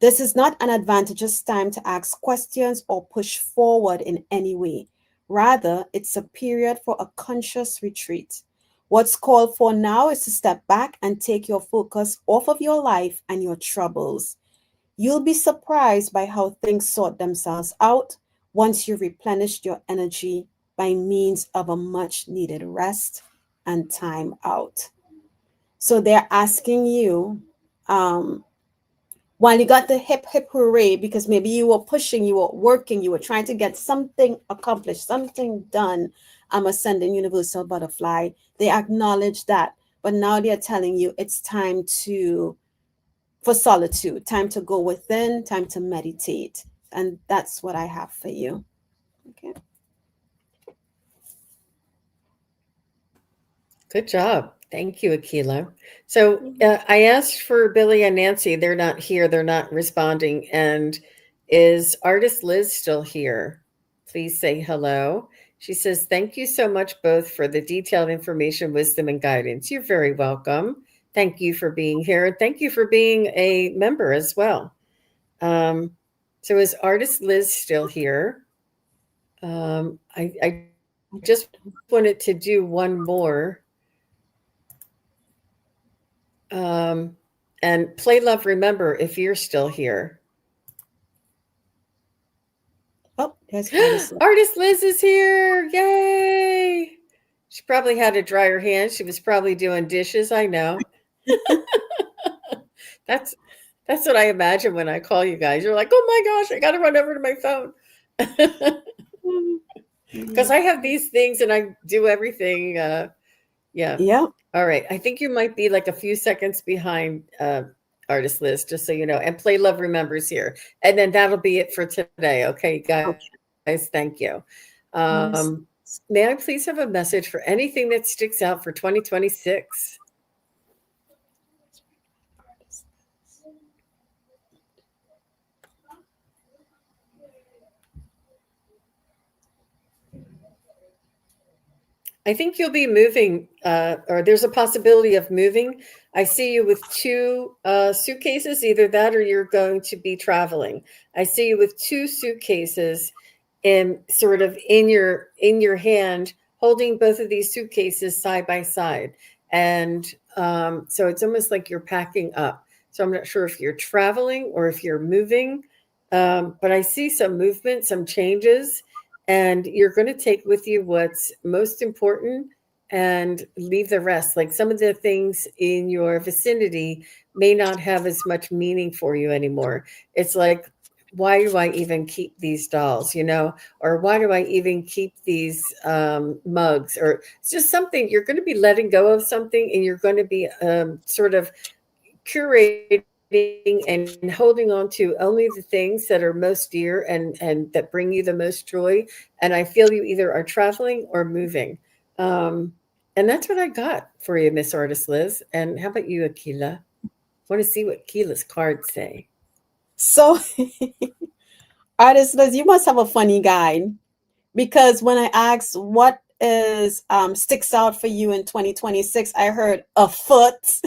This is not an advantageous time to ask questions or push forward in any way. Rather, it's a period for a conscious retreat. What's called for now is to step back and take your focus off of your life and your troubles. You'll be surprised by how things sort themselves out once you've replenished your energy by means of a much needed rest and time out. So they're asking you, um, while you got the hip hip hooray, because maybe you were pushing, you were working, you were trying to get something accomplished, something done. I'm ascending universal butterfly. They acknowledge that, but now they're telling you it's time to for solitude, time to go within, time to meditate. And that's what I have for you. Okay. Good job. Thank you, Akila. So I asked for Billy and Nancy. They're not here. They're not responding. And is artist Liz still here? Please say hello. She says, thank you so much both for the detailed information, wisdom, and guidance. You're very welcome. Thank you for being here. And thank you for being a member as well. Um, so is artist Liz still here? I just wanted to do one more. And play love, remember if you're still here. Oh, there's artist. Artist Liz is here. Yay. She probably had to dry her hands. She was probably doing dishes. I know. That's that's what I imagine when I call you guys. You're like, oh my gosh, I got to run over to my phone. Because I have these things and I do everything. Yeah. Yeah. All right. I think you might be like a few seconds behind artist Liz, just so you know. And Play Love Remembers here. And then that'll be it for today. Okay, guys. Thank you. Um, Yes. may I please have a message for anything that sticks out for 2026? I think you'll be moving, or there's a possibility of moving. I see you with two suitcases, either that or you're going to be traveling. I see you with two suitcases and sort of in your hand, holding both of these suitcases side by side. And so it's almost like you're packing up. So I'm not sure if you're traveling or if you're moving, but I see some movement, some changes, and you're going to take with you what's most important and leave the rest. Like some of the things in your vicinity may not have as much meaning for you anymore. It's like, why do I even keep these dolls, you know, or why do I even keep these mugs, or it's just something you're going to be letting go of something, and you're going to be sort of curating and holding on to only the things that are most dear and that bring you the most joy. And I feel you either are traveling or moving. um and that's what I got for you, Miss Artist Liz. And how about you, Akila? Want to see what Akila's cards say? So, artist Liz, you must have a funny guide because when I asked what is sticks out for you in 2026, I heard a foot.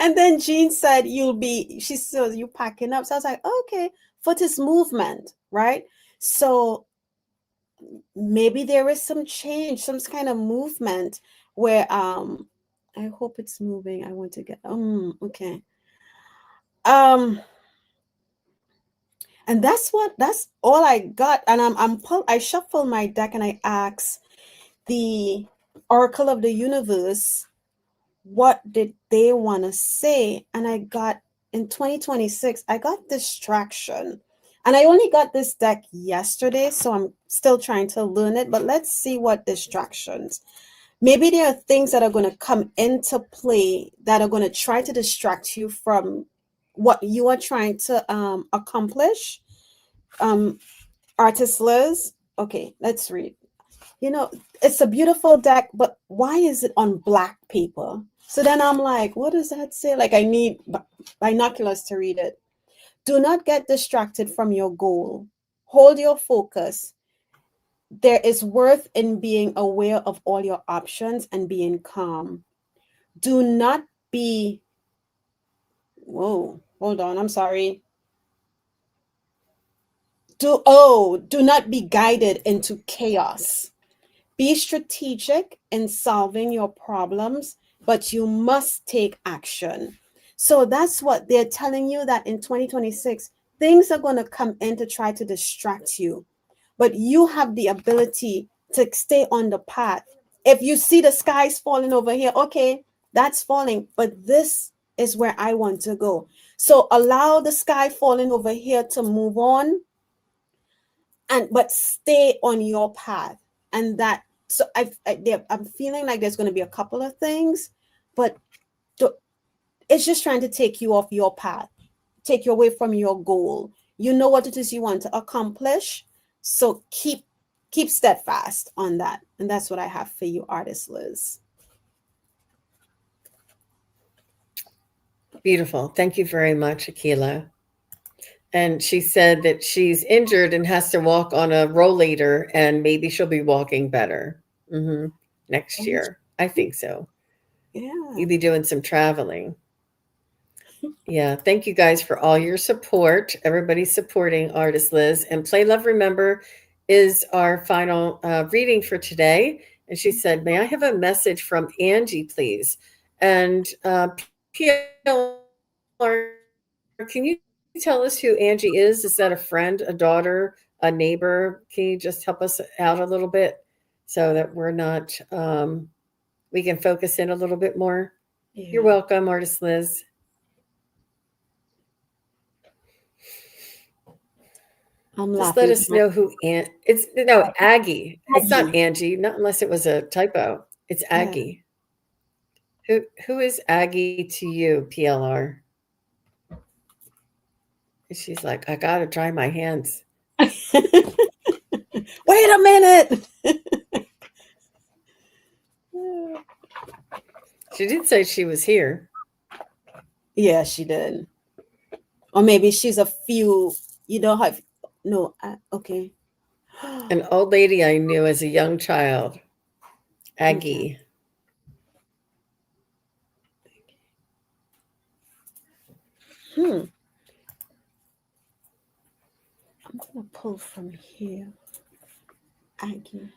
And then Jean said she said you packing up. So I was like, okay, foot is movement, right? So maybe there is some change, some kind of movement where I hope it's moving. I want to get okay. Um and that's all I got. And I shuffle my deck and I ask the Oracle of the Universe what did they want to say, and I got in 2026 I got distraction. And I only got this deck yesterday, so I'm still trying to learn it, but let's see what distractions. Maybe there are things that are going to come into play that are going to try to distract you from what you are trying to accomplish. um Artist Liz, okay, let's read. you know, it's a beautiful deck, but why is it on black paper? So then I'm like, what does that say? Like, I need binoculars to read it. Do not get distracted from your goal. Hold your focus. There is worth in being aware of all your options and being calm. Do not be, whoa, hold on, I'm sorry. Do not be guided into chaos. Be strategic in solving your problems, but you must take action. So that's what they're telling you, that in 2026, things are going to come in to try to distract you, but you have the ability to stay on the path. If you see the skies falling over here, okay, that's falling, but this is where I want to go. So allow the sky falling over here to move on, and but stay on your path. And that, so I'm feeling like there's going to be a couple of things, but it's just trying to take you off your path, take you away from your goal. You know what it is you want to accomplish, so keep steadfast on that. And that's what I have for you, Artist Liz. Beautiful. Thank you very much, Akila. And she said that she's injured and has to walk on a rollator, and maybe she'll be walking better next And year. I think so. yeah. You'll be doing some traveling. Yeah. Thank you guys for all your support. Everybody's supporting Artist Liz. And Play Love Remember is our final reading for today. And she said, may I have a message from Angie, please? And PLR, can you tell us who Angie is? Is that a friend, a daughter, a neighbor? Can you just help us out a little bit so that we're not, we can focus in a little bit more? You're welcome, Yeah, Artist Liz. I'm Just let laughing us to my know who it's no Aggie. It's not Aggie. Angie, not unless it was a typo. It's Yeah. Aggie. Who is Aggie to you, PLR? And she's like, I gotta dry my hands. Wait a minute. She did say she was here. Yeah, she did. Or maybe she's a few, you don't have, no, okay. An old lady I knew as a young child. Okay. Aggie. Hmm. I'm gonna pull from here. Aggie.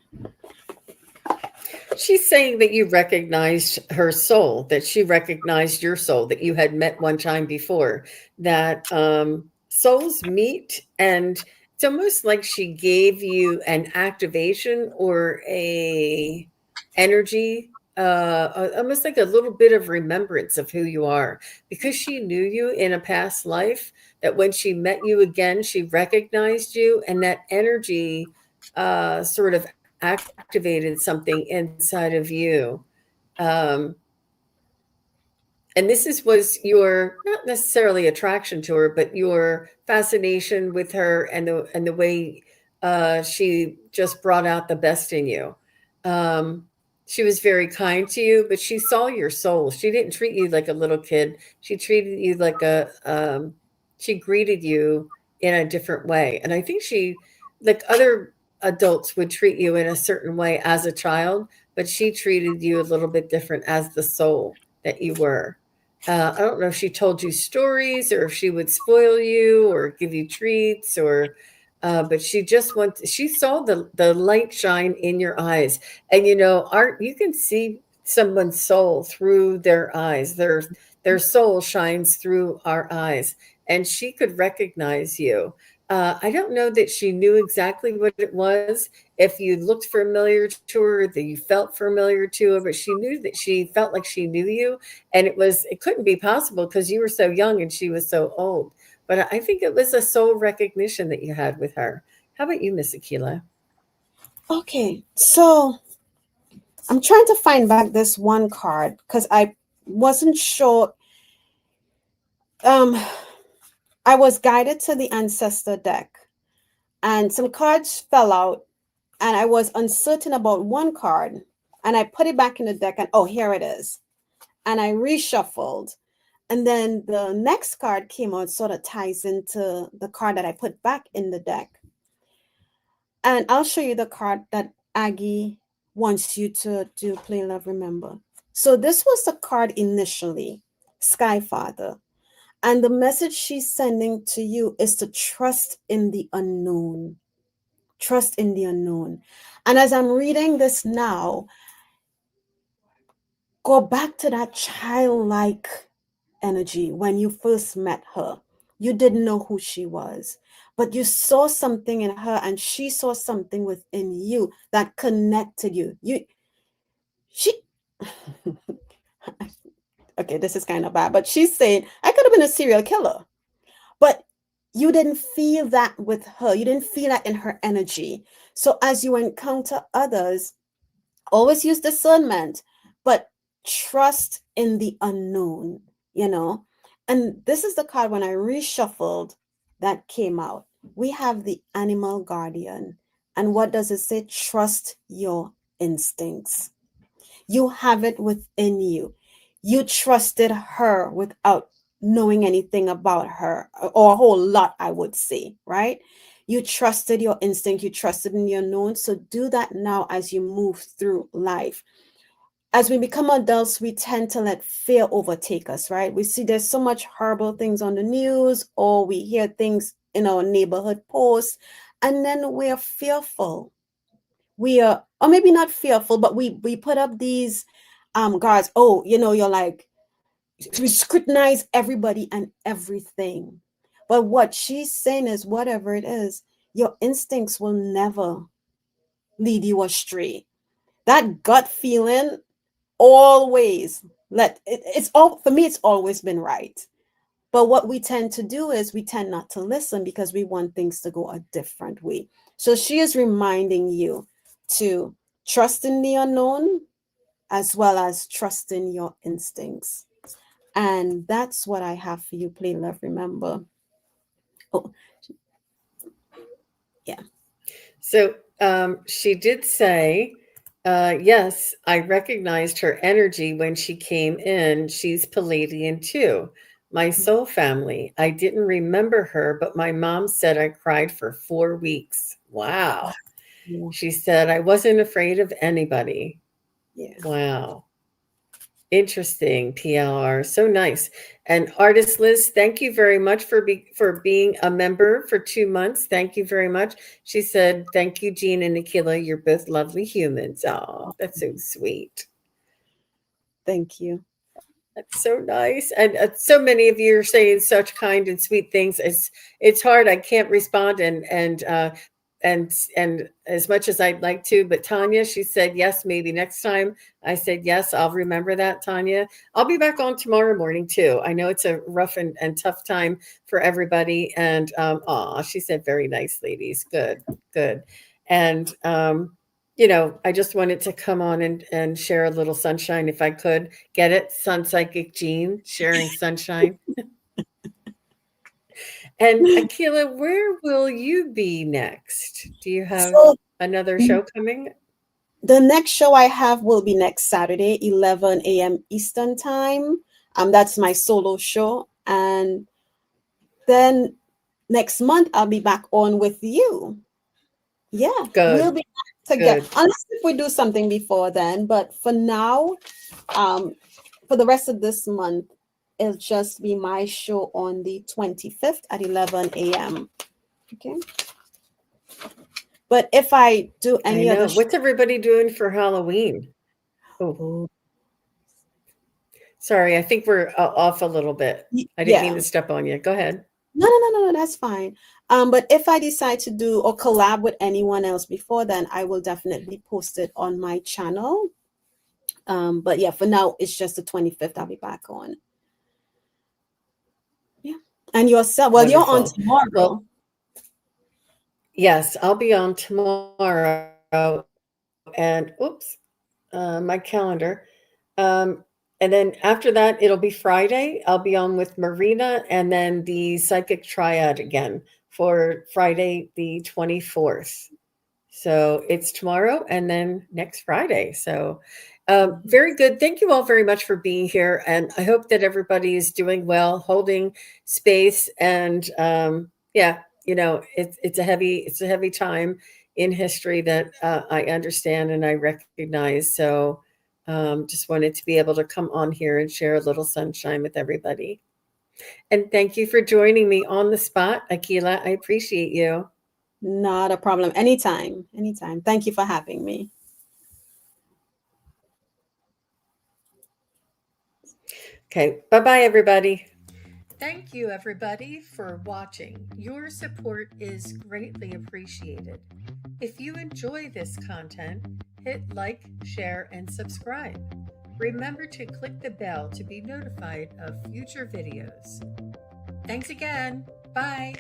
She's saying that you recognized her soul, that she recognized your soul, that you had met one time before, that souls meet, and it's almost like she gave you an activation or a energy, almost like a little bit of remembrance of who you are, because she knew you in a past life, that when she met you again, she recognized you, and that energy sort of activated something inside of you. Um, and this is was your not necessarily attraction to her, but your fascination with her, and the way she just brought out the best in you. Um, she was very kind to you, but she saw your soul. She didn't treat you like a little kid. She treated you like a. She greeted you in a different way, and I think she, like other adults, would treat you in a certain way as a child, but she treated you a little bit different as the soul that you were. I don't know if she told you stories or if she would spoil you or give you treats or but she just she saw the light shine in your eyes. And you know, art, you can see someone's soul through their eyes. Their soul shines through our eyes, and she could recognize you. I don't know that she knew exactly what it was, if you looked familiar to her, that you felt familiar to her, but she knew that she felt like she knew you, and it couldn't be possible because you were so young and she was so old. But I think it was a soul recognition that you had with her. How about you, Miss Akela? Okay. So I'm trying to find back this one card because I wasn't sure. Um, I was guided to the ancestor deck, and some cards fell out, and I was uncertain about one card, and I put it back in the deck, and oh, here it is. And I reshuffled, and then the next card came out, sort of ties into the card that I put back in the deck. And I'll show you the card that Aggie wants you to do, Play Love Remember. So this was the card initially, Sky Father. And the message she's sending to you is to trust in the unknown. Trust in the unknown. And as I'm reading this now, go back to that childlike energy when you first met her. You didn't know who she was, but you saw something in her and she saw something within you that connected you. She, okay, this is kind of bad, but she's saying, I could have been a serial killer, but you didn't feel that with her. You didn't feel that in her energy. So as you encounter others, always use discernment, but trust in the unknown, you know. And this is the card when I reshuffled that came out. We have the animal guardian. And what does it say? Trust your instincts. You have it within you. You trusted her without knowing anything about her, or a whole lot, I would say, right? You trusted your instinct, you trusted in your known. So do that now as you move through life. As we become adults, we tend to let fear overtake us, right? We see there's so much horrible things on the news, or we hear things in our neighborhood posts, and then we're fearful. We are, or maybe not fearful, but we put up these guards. Oh, you're like, we scrutinize everybody and everything. But what she's saying is, whatever it is, your instincts will never lead you astray. That gut feeling always it's all, for me, it's always been right. But what we tend to do is we tend not to listen because we want things to go a different way. So she is reminding you to trust in the unknown as well as trust in your instincts. And that's what I have for you, Play Love Remember. Oh, yeah. So she did say, yes, I recognized her energy when she came in. She's Palladian too. My soul family. I didn't remember her, but my mom said I cried for 4 weeks. Wow. Yeah. She said I wasn't afraid of anybody. Yeah. Wow. Interesting, PLR. So nice. And artist Liz, thank you very much for being a member for 2 months. Thank you very much. She said, "Thank you, Jean and Akela. You're both lovely humans." Oh, that's so sweet. Thank you. That's so nice, and so many of you are saying such kind and sweet things. It's hard. I can't respond, and as much as I'd like to, but Tanya, she said yes, maybe next time. I said yes, I'll remember that, Tanya. I'll be back on tomorrow morning too. I know it's a rough and tough time for everybody, and she said very nice, ladies. Good, good, and I just wanted to come on and share a little sunshine if I could. Get it? Sun Psychic Jean sharing sunshine. And Akila, where will you be next? Do you have So another show coming? the next show I have will be next Saturday, 11 a.m. Eastern time. That's my solo show. And then next month I'll be back on with you. Yeah, we'll Good, be back together. good. Unless if we do something before then. But for now, um, for the rest of this month, it'll just be my show on the 25th at 11 a.m. Okay. But if I do I any other know. show, What's everybody doing for Halloween? Oh, oh, sorry. I think we're off a little bit. I didn't mean yeah. to step on you. Go ahead. No, that's fine. But if I decide to do or collab with anyone else before then, I will definitely post it on my channel. But yeah, for now, it's just the 25th I'll be back on. Yeah. And yourself, well, you're on Wonderful. tomorrow. Well, yes, I'll be on tomorrow. And oops, my calendar. Um, and then after that, it'll be Friday. I'll be on with Marina and then the Psychic Triad again for Friday the 24th. So it's tomorrow and then next Friday. So Mhm. very good. Thank you all very much for being here. And I hope that everybody is doing well, holding space. And yeah, it's a heavy time in history that I understand and I recognize. So just wanted to be able to come on here and share a little sunshine with everybody. And thank you for joining me on the spot, Akila. I appreciate you. Not a problem. Anytime. Anytime. Thank you for having me. Okay. Bye bye, everybody. Thank you, everybody, for watching. Your support is greatly appreciated. If you enjoy this content, hit like, share, and subscribe. Remember to click the bell to be notified of future videos. Thanks again. Bye.